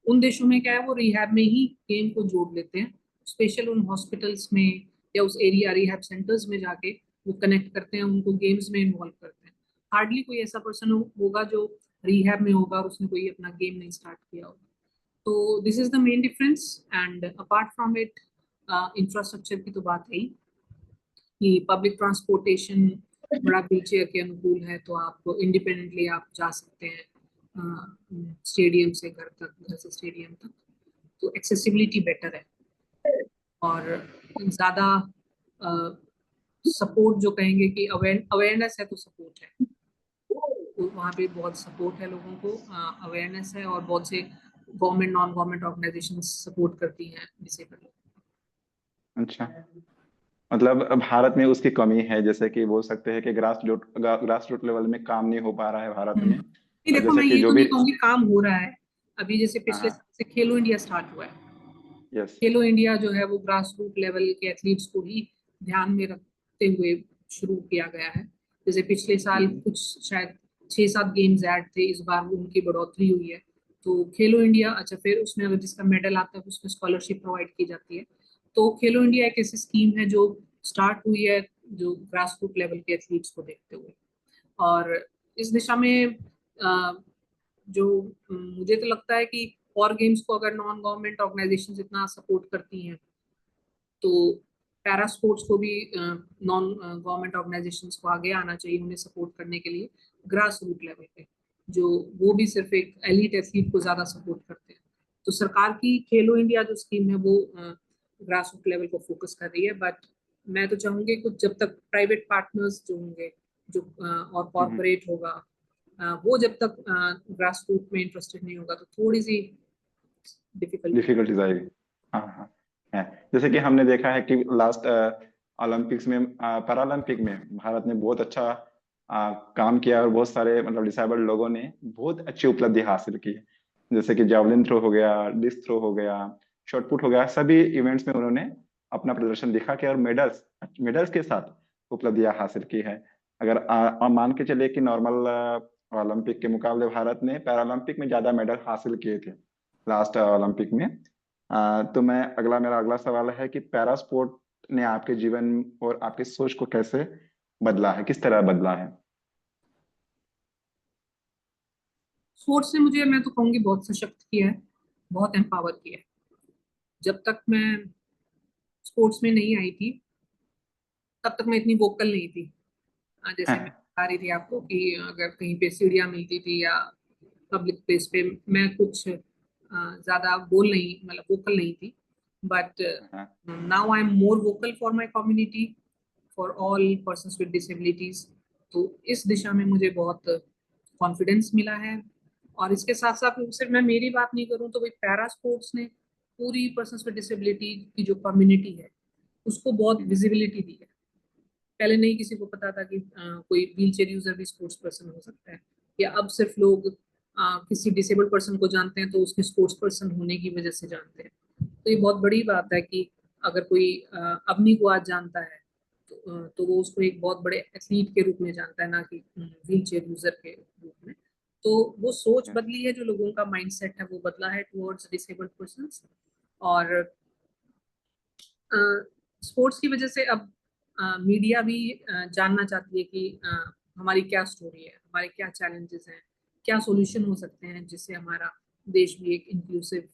उन देशों में क्या है, वो रिहैब में ही गेम को जोड़ लेते हैं, स्पेशल उन हॉस्पिटल्स में या उस एरिया रिहैब सेंटर्स में जाके वो कनेक्ट करते हैं, उनको गेम्स में इन्वॉल्व करते हैं। हार्डली कोई ऐसा पर्सन होगा जो रिहैब में होगा और उसने कोई अपना गेम नहीं स्टार्ट किया होगा। तो this is the main difference. And apart from it, infrastructure की तो बात है ही कि पब्लिक ट्रांसपोर्टेशन बड़ा व्हीलचेयर के अनुकूल है, तो आप इंडिपेंडेंटली आप जा सकते हैं स्टेडियम से घर तक, घर से स्टेडियम तक, तो एक्सेसिबिलिटी बेटर है। और ज्यादा सपोर्ट जो कहेंगे कि अवेयरनेस है तो सपोर्ट है, तो वहाँ पे बहुत सपोर्ट है, लोगों को अवेयरनेस है और बहुत से government non government organisation support करती हैं डिसेबल्ड। अच्छा, मतलब भारत में उसकी कमी है, जैसे कि बोल सकते हैं कि ग्रास रूट लेवल में काम नहीं हो पा रहा है भारत में। नहीं, और देखो, जैसे मैं कि ये जो तो भी, नहीं कहूंगी काम हो रहा है। अभी जैसे हाँ पिछले हाँ, साल से खेलो इंडिया स्टार्ट हुआ है। यस, खेलो इंडिया जो है वो ग्रास रूट लेवल के एथलीट्स को ही ध्यान में रखते हुए शुरू किया गया है। जैसे पिछले साल कुछ शायद 6-7 गेम्स ऐड थे, इस बार उनकी बढ़ोतरी हुई है। तो खेलो इंडिया, अच्छा, फिर उसमें अगर जिसका मेडल आता है उसमें स्कॉलरशिप प्रोवाइड की जाती है। तो खेलो इंडिया एक ऐसी स्कीम है जो स्टार्ट हुई है जो ग्रास रूट लेवल के एथलीट्स को देखते हुए, और इस दिशा में जो मुझे तो लगता है कि और गेम्स को अगर नॉन गवर्नमेंट ऑर्गेनाइजेशंस इतना सपोर्ट करती हैं तो पैरा स्पोर्ट्स को भी नॉन गवर्नमेंट ऑर्गेनाइजेशंस को आगे आना चाहिए उन्हें सपोर्ट करने के लिए ग्रास रूट लेवल पे, जो वो भी सिर्फ एक एलीट एथलीट को ज्यादा सपोर्ट करते हैं। तो सरकार की खेलो इंडिया जो स्कीम है वो ग्रास रूट लेवल को फोकस कर रही है, बट मैं तो चाहूंगी कुछ जब तक प्राइवेट पार्टनर्स जो होंगे, जो और कॉरपोरेट होगा, वो जब तक ग्रास रूट में इंटरेस्टेड नहीं होगा तो थोड़ी सी डिफिकल्टी। डिफिकल्टीज आएगी। हाँ हाँ, है। जैसे कि हमने देखा है कि लास्ट ओलंपिक्स में, पैरालंपिक में भारत ने बहुत अच्छा काम किया और बहुत सारे मतलब डिसेबल्ड लोगों ने बहुत अच्छी उपलब्धि हासिल की। जैसे कि जावलिन थ्रो हो गया, डिस्क थ्रो हो गया, शॉट पुट हो गया, सभी इवेंट्स में उन्होंने अपना प्रदर्शन दिखा के और मेडल्स मेडल्स के साथ उपलब्धियां हासिल की है। अगर मान के चले कि नॉर्मल ओलंपिक के मुकाबले भारत ने पैरालंपिक में ज्यादा मेडल हासिल किए थे लास्ट ओलंपिक में। तो मेरा अगला सवाल है कि पैरा स्पोर्ट ने आपके जीवन और आपकी सोच को कैसे बदला है, किस तरह बदला है? स्पोर्ट्स ने मुझे, मैं तो कहूंगी, बहुत सशक्त किया है, बहुत एम्पावर किया है। जब तक मैं स्पोर्ट्स में नहीं आई थी तब तक मैं इतनी वोकल नहीं थी। जैसे मैं बता रही थी आपको कि अगर कहीं पे सीढ़ियाँ मिलती थी या पब्लिक प्लेस पे, मैं कुछ ज्यादा बोल नहीं, मतलब वोकल नहीं थी। बट हाँ, now I am more vocal for my community, for all persons with disabilities. तो इस दिशा में मुझे बहुत कॉन्फिडेंस मिला है। और इसके साथ साथ सिर्फ मैं मेरी बात नहीं करूं तो भाई पैरा स्पोर्ट्स ने पूरी पर्सन्स विद डिसेबिलिटी की जो कम्युनिटी है उसको बहुत विजिबिलिटी दी है। पहले नहीं किसी को पता था कि कोई व्हील चेयर यूजर भी स्पोर्ट्स पर्सन हो सकता है, या अब सिर्फ लोग किसी डिसेबल्ड पर्सन को जानते हैं तो उसके स्पोर्ट्स पर्सन होने की वजह से जानते हैं। तो ये बहुत बड़ी बात है कि अगर कोई अवनी को आज जानता है तो वो उसको एक बहुत बड़े एथलीट के रूप में जानता है, ना कि व्हील चेयर यूजर के रूप में। तो वो सोच बदली है, जो लोगों का माइंडसेट है वो बदला है टुवर्ड्स डिसेबल्ड पर्सन। और स्पोर्ट्स की वजह से अब मीडिया भी जानना चाहती है कि हमारी क्या स्टोरी है, हमारे क्या चैलेंजेस हैं, क्या सॉल्यूशन हो सकते हैं जिससे हमारा देश भी एक इंक्लूसिव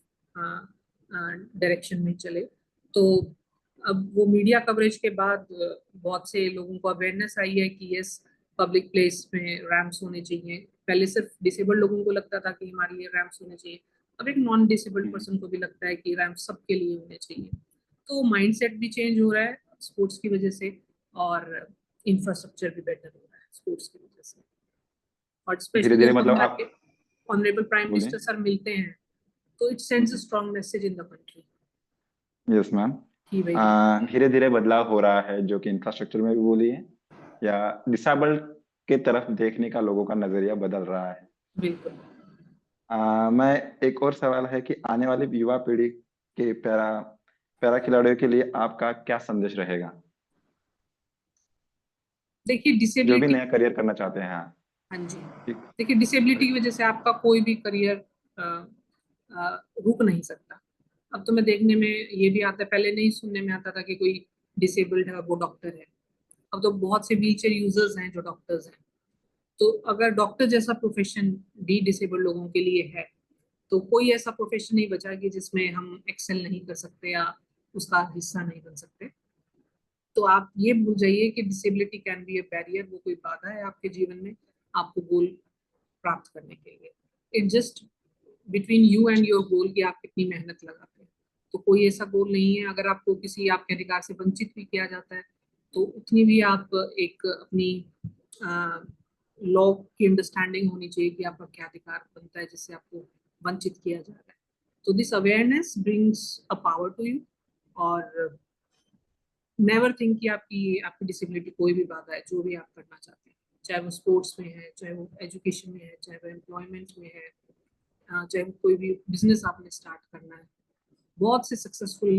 डायरेक्शन में चले। तो अब वो मीडिया कवरेज के बाद बहुत से लोगों को अवेयरनेस आई है कि यस, पब्लिक प्लेस में रैम्प्स होने चाहिए। पहले सिर्फ डिसेबल्ड लोगों को लगता था कि हमारे लिए रैम्प्स होने चाहिए, अब एक नॉन डिसेबल्ड पर्सन को भी लगता है कि रैम्प सबके लिए होने चाहिए। तो माइंडसेट भी चेंज हो रहा है स्पोर्ट्स की वजह से, और इंफ्रास्ट्रक्चर भी बेटर हो रहा है स्पोर्ट्स की वजह से। और धीरे स्पेशली धीरे जब मतलब हमारे आप ऑनरेबल प्राइम बोलिए। मिनिस्टर सर मिलते हैं तो it sends a strong message in the country yes ma'am. कि भाई। धीरे धीरे बदलाव हो रहा है, जो कि इंफ्रास्ट्रक्चर में भी बोलिए या डिसेबल्ड के तरफ देखने का लोगों का नजरिया बदल रहा है। बिल्कुल। मैं एक और सवाल है कि आने वाली युवा पीढ़ी के पैरा खिलाड़ियों के लिए आपका क्या संदेश रहेगा, देखिए जो भी डिसेबिलिटी, नया करियर करना चाहते हैं? हाँ, हाँ जी, ठीक। देखिए डिसेबिलिटी की वजह से आपका कोई भी करियर रुक नहीं सकता। अब तो मैं देखने में ये भी आता है, पहले नहीं सुनने में आता था कि कोई डिसेबल्ड है वो डॉक्टर है। अब तो बहुत से व्हील चेयर यूजर्स हैं जो डॉक्टर्स हैं। तो अगर डॉक्टर जैसा प्रोफेशन भी डिसेबल्ड लोगों के लिए है तो कोई ऐसा प्रोफेशन नहीं बचा कि जिसमें हम एक्सेल नहीं कर सकते या उसका हिस्सा नहीं बन सकते। तो आप ये भूल जाइए कि disability can be A barrier, वो कोई बाधा है आपके जीवन में आपको गोल प्राप्त करने के लिए। It just between you and your goal कि आप कितनी मेहनत लगाते हैं। तो कोई ऐसा गोल नहीं है, अगर आपको किसी आपके अधिकार से वंचित भी किया जाता है तो उतनी भी आप एक अपनी लॉ की अंडरस्टैंडिंग होनी चाहिए कि आपका क्या अधिकार बनता है जिससे आपको वंचित किया जा रहा है। तो this awareness brings a power to you. और नेवर थिंक कि आपकी आपकी डिसेबिलिटी कोई भी बाधा है, जो भी आप करना चाहते हैं, चाहे वो स्पोर्ट्स में है, चाहे वो एजुकेशन में है, चाहे वो एम्प्लॉयमेंट में है, चाहे वो कोई भी बिजनेस आपने स्टार्ट करना है। बहुत से सक्सेसफुल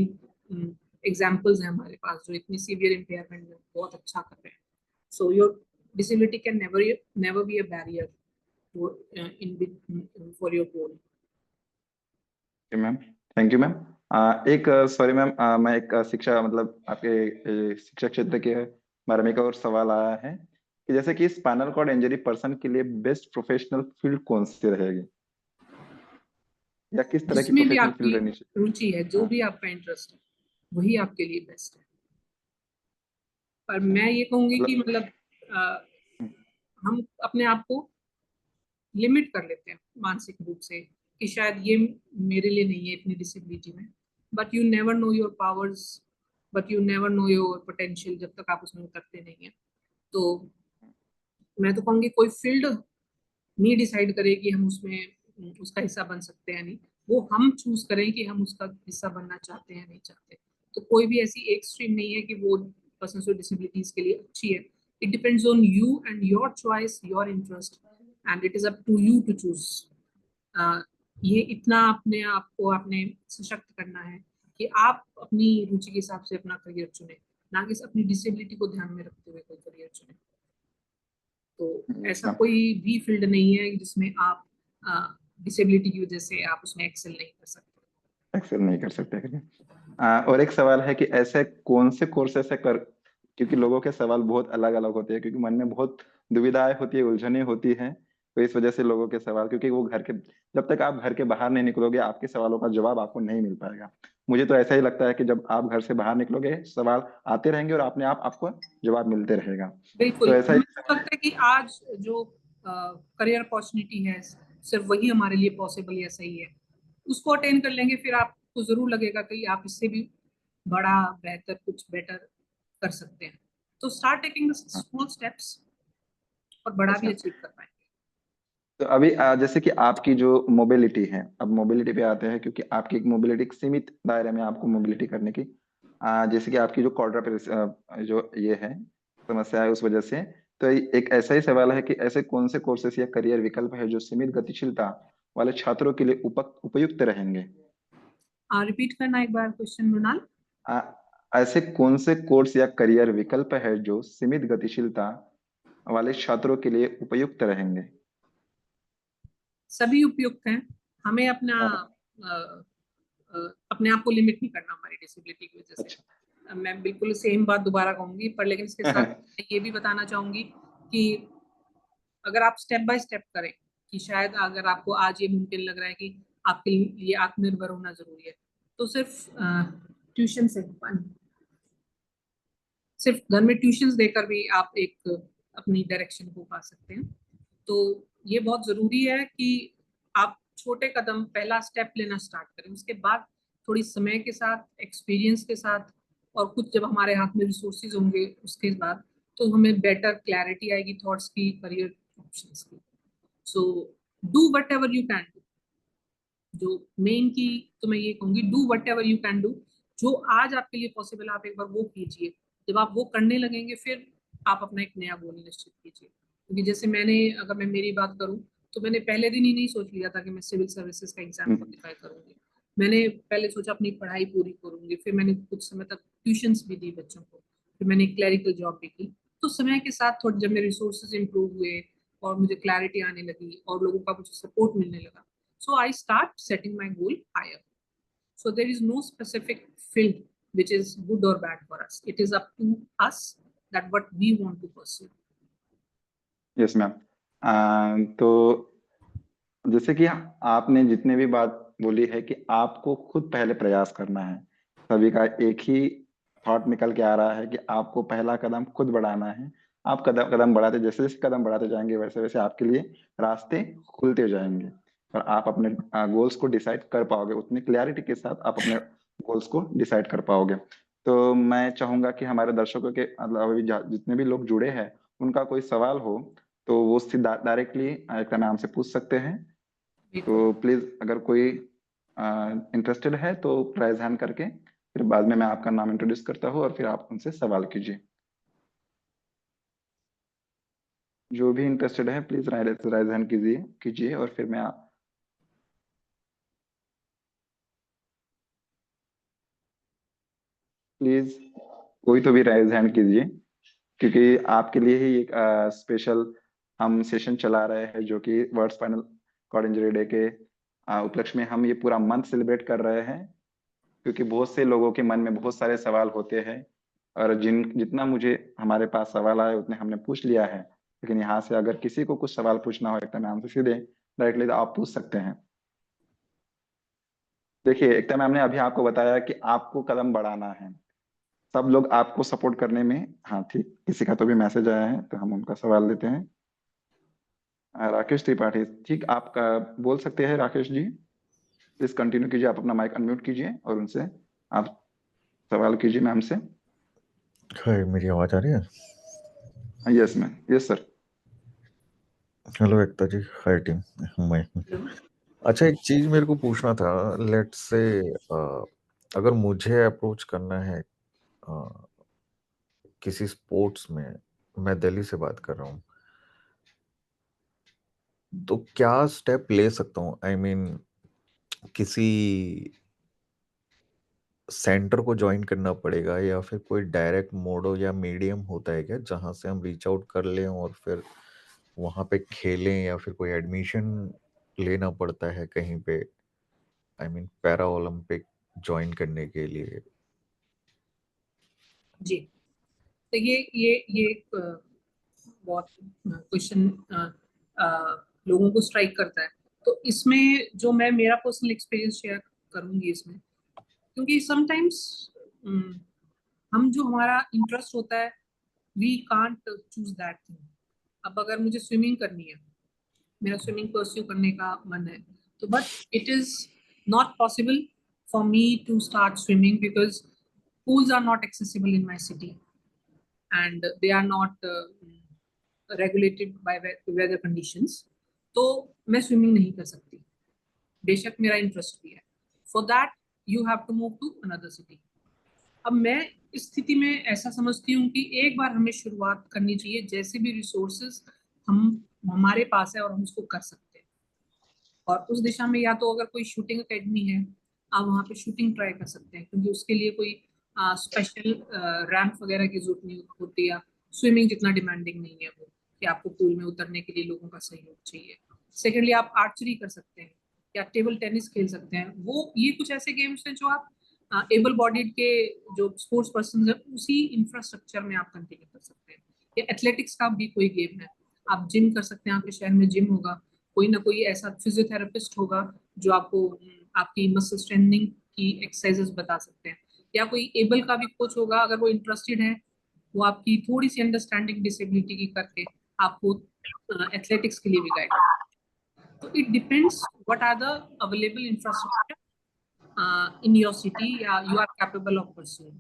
एग्जाम्पल्स हैं हमारे पास जो इतनी सीवियर इम्पेयरमेंट में बहुत अच्छा कर रहे हैं। So your disability can never never be a barrier in for your goal. Ma'am, thank you ma'am. एक सॉरी मैम, मैं एक शिक्षा मतलब आपके शिक्षा क्षेत्र के बारे में एक और सवाल आया है कि जैसे कि स्पाइनल कॉर्ड इंजरी पर्सन के लिए बेस्ट प्रोफेशनल फील्ड कौन सी रहेगी, या किस तरह की जिसमें भी प्रोफेशनल आपकी फील्ड रहनी चाहिए? रुचि है, जो हाँ, भी आपका इंटरेस्ट है, वही आपके लिए बेस्ट है। पर अच्छा, मैं ये कहूंगी कि मतलब मतलब अ, हम अपने आप को लिमिट कर लेते हैं मानसिक रूप से कि शायद ये मेरे लिए नहीं है इतनी डिसेबिलिटी में। But you never know your powers, but you never know your potential जब तक आप उसमें उतरते नहीं है। तो मैं तो कहूँगी कोई फील्ड नहीं डिसाइड करे कि हम उसमें उसका हिस्सा बन सकते हैं नहीं, वो हम चूज करें कि हम उसका हिस्सा बनना चाहते हैं नहीं चाहते। तो कोई भी ऐसी एक स्ट्रीम नहीं है कि वो पर्सन विद डिसेबिलिटीज के लिए अच्छी है। It depends on you and your choice, your interest, and it is up to you to choose. ये इतना अपने आप को आपने सशक्त करना है कि आप अपनी रुचि के हिसाब से अपना करियर चुने, ना कि अपनी डिसेबिलिटी को ध्यान में रखते हुए कोई करियर चुने। तो ऐसा हाँ, कोई भी फील्ड नहीं है जिसमें आप डिसेबिलिटी की वजह से आप उसमें एक्सेल नहीं कर सकते। एक्सेल नहीं कर सकते करिए। और एक सवाल है कि ऐसे कौन से कोर्स ऐसे कर, क्योंकि लोगों के सवाल बहुत अलग अलग होते हैं, क्योंकि मन में बहुत दुविधाएं होती है, उलझने होती हैं। तो इस वजह से लोगों के सवाल, क्योंकि वो घर के, जब तक आप घर के बाहर नहीं निकलोगे आपके सवालों का जवाब आपको नहीं मिल पाएगा। मुझे तो ऐसा ही लगता है कि जब आप घर से बाहर निकलोगे सवाल आते रहेंगे और अपने आप आपको जवाब मिलते रहेगा। बिल्कुल, तो ऐसा ही हमें तो लगता है कि आज जो करियर अपॉर्चुनिटी है सिर्फ वही हमारे लिए पॉसिबल या सही है, उसको अटेन कर लेंगे, फिर आपको जरूर लगेगा कि आप इससे भी बड़ा बेहतर कुछ बेटर कर सकते हैं। तो स्टार्ट टेकिंग स्मॉल स्टेप्स और बड़ा भी अच्छा। अचीव कर पाएंगे। तो अभी जैसे कि आपकी जो मोबिलिटी है, अब मोबिलिटी पे आते हैं, क्योंकि आपकी मोबिलिटी एक सीमित दायरे में आपको मोबिलिटी करने की, जैसे कि आपकी जो जो ये है समस्या है उस वजह से। तो एक ऐसा ही सवाल है कि ऐसे कौन से कोर्सेस या करियर विकल्प है जो सीमित गतिशीलता वाले छात्रों के लिए उपयुक्त रहेंगे? रिपीट करना एक बार क्वेश्चन, मृणाल। आ, ऐसे कौन से कोर्स या करियर विकल्प है जो सीमित गतिशीलता वाले छात्रों के लिए उपयुक्त रहेंगे? सभी उपयुक्त हैं। हमें अपना हाँ, अपने आप को लिमिट नहीं करना हमारी डिसेबिलिटी की वजह से। अच्छा। मैं बिल्कुल सेम बात दोबारा कहूंगी, पर लेकिन इसके साथ मैं ये भी बताना चाहूंगी कि अगर आप स्टेप बाय स्टेप करें, कि शायद अगर आपको आज ये मुमकिन लग रहा है कि आपके लिए आत्मनिर्भर होना जरूरी है, तो सिर्फ ट्यूशन से सिर्फ घर में ट्यूशंस देकर भी आप एक अपनी डायरेक्शन को पा सकते हैं। तो ये बहुत जरूरी है कि आप छोटे कदम, पहला स्टेप लेना स्टार्ट करें, उसके बाद थोड़ी समय के साथ, एक्सपीरियंस के साथ, और कुछ जब हमारे हाथ में रिसोर्सेज होंगे उसके बाद, तो हमें बेटर क्लैरिटी आएगी थॉट्स की, करियर ऑप्शंस की। So do what ever you can do. जो मेन की तो मैं ये कहूंगी, do what ever you can do. जो आज आपके लिए पॉसिबल, आप एक बार वो कीजिए। जब आप वो करने लगेंगे, फिर आप अपना एक नया गोल निश्चित कीजिए। क्योंकि जैसे मैंने, अगर मैं मेरी बात करूं, तो मैंने पहले दिन ही नहीं सोच लिया था कि मैं सिविल सर्विसेज का एग्जाम हम्म, क्वालिफाई करूंगी। मैंने पहले सोचा अपनी पढ़ाई पूरी करूंगी, फिर मैंने कुछ समय तक ट्यूशंस भी दी बच्चों को, फिर मैंने क्लरिकल जॉब भी की। तो समय के साथ थोड़ी, जब मेरे रिसोर्सेज इंप्रूव हुए और मुझे क्लैरिटी आने लगी और लोगों का मुझे सपोर्ट मिलने लगा, so I start setting my goal higher. So there is no specific field which is good or bad for us. It is up to us that what we want to pursue. Yes ma'am. तो जैसे कि आपने जितने भी बात बोली है कि आपको खुद पहले प्रयास करना है, सभी का एक ही थॉट निकल के आ रहा है कि आपको पहला कदम खुद बढ़ाना है। आप कदम कदम बढ़ाते, जैसे जैसे कदम बढ़ाते जाएंगे वैसे वैसे आपके लिए रास्ते खुलते जाएंगे और आप अपने गोल्स को डिसाइड कर पाओगे, उतनी क्लैरिटी के साथ आप अपने गोल्स को डिसाइड कर पाओगे। तो मैं चाहूंगा कि हमारे दर्शकों के मतलब अभी जितने भी लोग जुड़े हैं, उनका कोई सवाल हो तो वो सीधा डायरेक्टली एक मैम से पूछ सकते हैं। बिल्कुल। तो प्लीज अगर कोई इंटरेस्टेड है तो राइज हैंड करके, फिर बाद में मैं आपका नाम इंट्रोड्यूस करता हूँ और फिर आप उनसे सवाल कीजिए। जो भी इंटरेस्टेड है प्लीज राइज हैंड कीजिए कीजिए और फिर मैं आप प्लीज कोई तो भी राइज हैंड कीजिए, क्योंकि आपके लिए ही एक स्पेशल हम सेशन चला रहे हैं, जो कि world spinal cord injury day के उपलक्ष्य में हम ये पूरा मंथ सेलिब्रेट कर रहे हैं। क्योंकि बहुत से लोगों के मन में बहुत सारे सवाल होते हैं, और जितना मुझे हमारे पास सवाल आए उतने हमने पूछ लिया है। लेकिन यहाँ से अगर किसी को कुछ सवाल पूछना हो एकता मैम से सीधे डायरेक्टली, तो आप पूछ सकते हैं। देखिए एकता मैम ने अभी आपको बताया कि आपको कदम बढ़ाना है, सब लोग आपको सपोर्ट करने में। हाँ ठीक, किसी का तो भी मैसेज आया है तो हम उनका सवाल लेते हैं। राकेश त्रिपाठी, ठीक, आपका बोल सकते हैं राकेश जी। प्लीज कंटिन्यू कीजिए, आप अपना माइक अनम्यूट कीजिए और उनसे आप सवाल कीजिए मैम से। हाय, मेरी आवाज आ रही है? Yes ma'am, yes sir. Hello Ekta ji, hi team. मैं हूँ। हेलो। अच्छा, एक चीज मेरे को पूछना था। लेट्स से अगर मुझे अप्रोच करना है किसी स्पोर्ट्स में, मैं दिल्ली से बात कर रहा हूँ, तो क्या स्टेप ले सकता हूँ? आई मीन किसी सेंटर को ज्वाइन करना पड़ेगा या फिर कोई डायरेक्ट मोड या मीडियम होता है क्या जहाँ से हम रीच आउट कर लें और फिर वहाँ पे खेलें या फिर कोई एडमिशन लेना पड़ता है कहीं पे, I mean para Olympic join करने के लिए? जी, तो ये एक बहुत क्वेश्चन लोगों को स्ट्राइक करता है। तो इसमें जो मैं मेरा पर्सनल एक्सपीरियंस शेयर करूंगी इसमें, क्योंकि समटाइम्स हम जो हमारा इंटरेस्ट होता है, we can't choose that thing. अब अगर मुझे स्विमिंग करनी है, मेरा स्विमिंग परस्यू करने का मन है, तो but it is not possible for me to start swimming because pools are not accessible in my city and they are not regulated by weather conditions. तो मैं स्विमिंग नहीं कर सकती, बेशक मेरा इंटरेस्ट भी है। For that you have to move to another city. अब मैं इस स्थिति में ऐसा समझती हूँ कि एक बार हमें शुरुआत करनी चाहिए, जैसे भी रिसोर्सेज हम हमारे पास है और हम उसको कर सकते हैं। और उस दिशा में या तो अगर कोई शूटिंग एकेडमी है, आप वहाँ पे शूटिंग ट्राई कर सकते हैं, क्योंकि उसके लिए कोई स्पेशल रैंप वगैरह की जरूरत नहीं होती, या स्विमिंग जितना डिमांडिंग नहीं है वो, कि आपको पूल में उतरने के लिए लोगों का सहयोग चाहिए। सेकेंडली आप आर्चरी कर सकते हैं या टेबल टेनिस खेल सकते हैं। वो ये कुछ ऐसे गेम्स हैं जो आप एबल बॉडीड के जो स्पोर्ट्स पर्सन है उसी इंफ्रास्ट्रक्चर में आप कंटिन्यू कर सकते हैं। या एथलेटिक्स का भी कोई गेम है, आप जिम कर सकते हैं, आपके शहर में जिम होगा, कोई ना कोई ऐसा फिजियोथेरेपिस्ट होगा जो आपको आपकी मसल स्ट्रेंथनिंग की एक्सरसाइजेस बता सकते हैं। या कोई एबल का भी कोच होगा, अगर वो इंटरेस्टेड है, वो आपकी थोड़ी सी अंडरस्टैंडिंग डिसेबिलिटी की करके आपको एथलेटिक्स के लिए भी गाइड। तो it depends what are the available infrastructure in your city या you are capable of pursuing.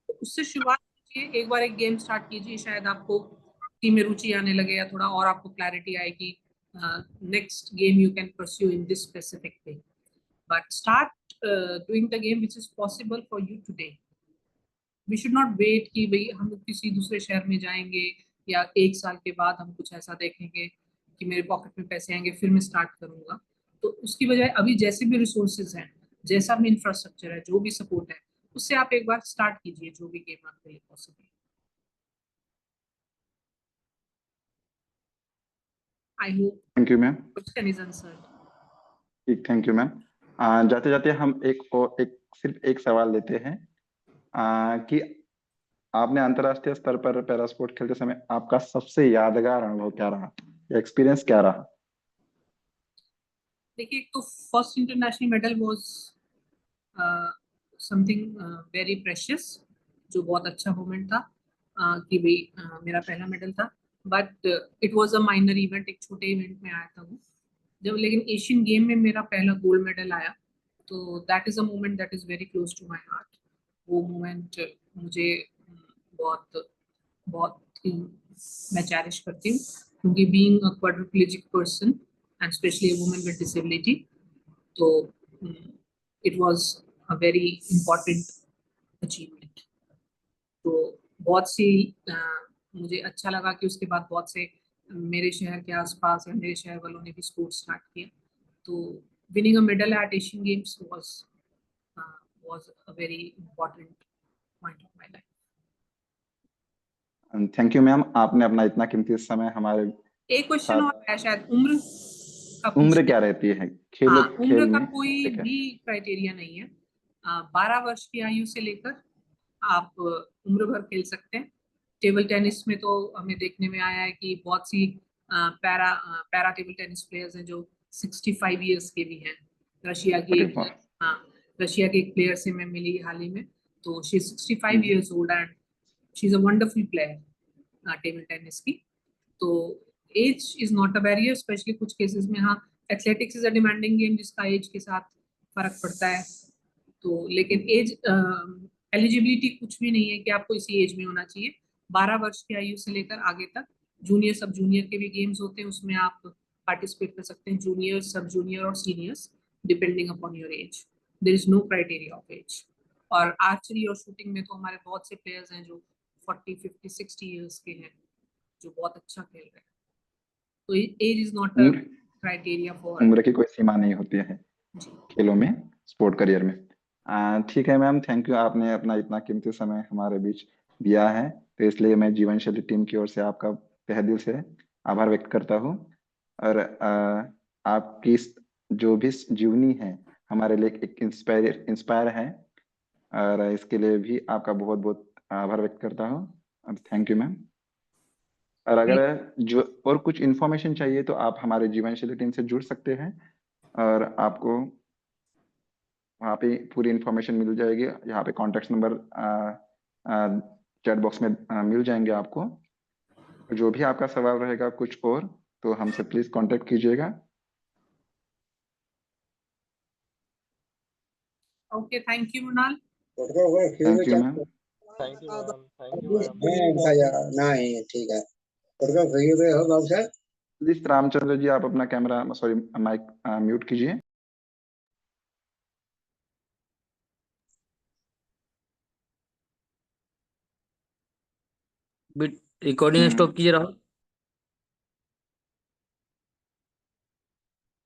तो उससे शुरुआत कीजिए, एक बार एक गेम स्टार्ट कीजिए, शायद आपको टीम में रुचि आने लगे या थोड़ा और आपको क्लैरिटी आएगी, next game you can pursue in this specific way. But start doing the game which is possible for you today. We should not wait कि भाई हम किसी दूसरे शहर में जाएंगे या एक साल के बाद हम कुछ ऐसा देखेंगे कि मेरे पॉकेट में पैसे आएंगे फिर मैं स्टार्ट करूंगा। तो उसकी बजाय अभी जैसे भी रिसोर्सेज हैं, जैसा भी इंफ्रास्ट्रक्चर है, जो भी सपोर्ट है, उससे आप एक बार स्टार्ट कीजिए जो भी गेम आपके लिए possible. I hope thank you ma'am. Question is answered. ठीक, थैंक यू मैम। जाते जाते हम एक सिर्फ एक सवाल लेते हैं कि आपने अंतर्राष्ट्रीय स्तर पर पैरा स्पोर्ट खेलते समय आपका सबसे यादगार अनुभव क्या रहा या एक्सपीरियंस क्या रहा? देखिए, एक तो first international medal was something very precious, जो बहुत अच्छा मोमेंट था कि भाई मेरा पहला मेडल था। But it was a minor event, एक छोटे इवेंट में आया था वो। जब लेकिन एशियन गेम में मेरा पहला गोल्ड मेडल आया, तो that is a moment that is very close to my heart. वो मोमेंट मुझे बहुत बहुत ही मैं चैरिश करती हूँ, क्योंकि being a quadriplegic person and specially a woman with disability, तो it was a very important achievement. तो बहुत सी मुझे अच्छा लगा कि उसके बाद बहुत से मेरे शहर के आसपास या मेरे शहर वालों ने भी स्पोर्ट स्टार्ट किया। तो winning a medal at Asian games was a very important point of my life. Thank you ma'am, आपने अपना इतना कीमती समय हमारे एक क्वेश्चन साथ। और है, शायद उम्र का उम्र पूछना। क्या रहती है हाँ, उम्र खेल का में? कोई ठीक है। भी क्राइटेरिया नहीं है। 12 वर्ष की आयु से लेकर आप उम्र भर खेल सकते हैं। टेबल टेनिस में तो हमें देखने में आया है कि बहुत सी पैरा टेबल टेनिस प्लेयर्स हैं जो 65 इयर्स के भी हैं। रशिया की अरे एक वाह। हाँ, रशिया के एक प्लेयर से मैं मिली हाल ही में, तो she is 65 hmm, years old and she is a wonderful player table tennis की। तो age is not a barrier, specially कुछ केसेस में। हाँ, athletics is a demanding game जिसका एज के साथ फर्क पड़ता है। तो लेकिन एज एलिजिबिलिटी कुछ भी नहीं है कि आपको इसी एज में होना चाहिए। 12 वर्ष की आयु से लेकर आगे तक जूनियर सब जूनियर के भी गेम्स होते हैं, उसमें आप पार्टिसिपेट कर सकते हैं, जूनियर सब जूनियर और seniors, depending upon your age. There is no criteria of age. और आर्चरी और शूटिंग में तो हमारे बहुत से प्लेयर्स हैं जो 40 50 60 इयर्स के हैं, जो बहुत अच्छा खेल रहे हैं। तो एज इज नॉट अ उम्र क्राइटेरिया फॉर। उम्र की कोई सीमा नहीं होती है खेलों में, स्पोर्ट करियर में। ठीक है मैम, थैंक यू, आपने अपना इतना कीमती समय हमारे बीच दिया है, तो इसलिए मैं जीवन शैली टीम की ओर से आपका तहे दिल से आभार व्यक्त करता हूँ। और आपकी जो भी जीवनी है हमारे लिए एक इंस्पायर है, और इसके लिए भी आपका बहुत बहुत आभार व्यक्त करता हूँ। अब थैंक यू मैम। और अगर जो और कुछ इन्फॉर्मेशन चाहिए तो आप हमारे जीवन शैली टीम से जुड़ सकते हैं, और आपको वहाँ पे पूरी इन्फॉर्मेशन मिल जाएगी। यहाँ पे कॉन्टेक्ट नंबर चैट बॉक्स में मिल जाएंगे आपको। जो भी आपका सवाल रहेगा कुछ और, तो हमसे प्लीज कांटेक्ट कीजिएगा। Okay, thank you Mrinal. Thank you ma'am. Thank you ma'am, thank you ma'am. नहीं ठीक है, हो बाबू साहब। प्लीज रामचंद्र जी आप अपना कैमरा सॉरी माइक म्यूट कीजिए। रिकॉर्डिंग स्टॉप कीजिए राहुल।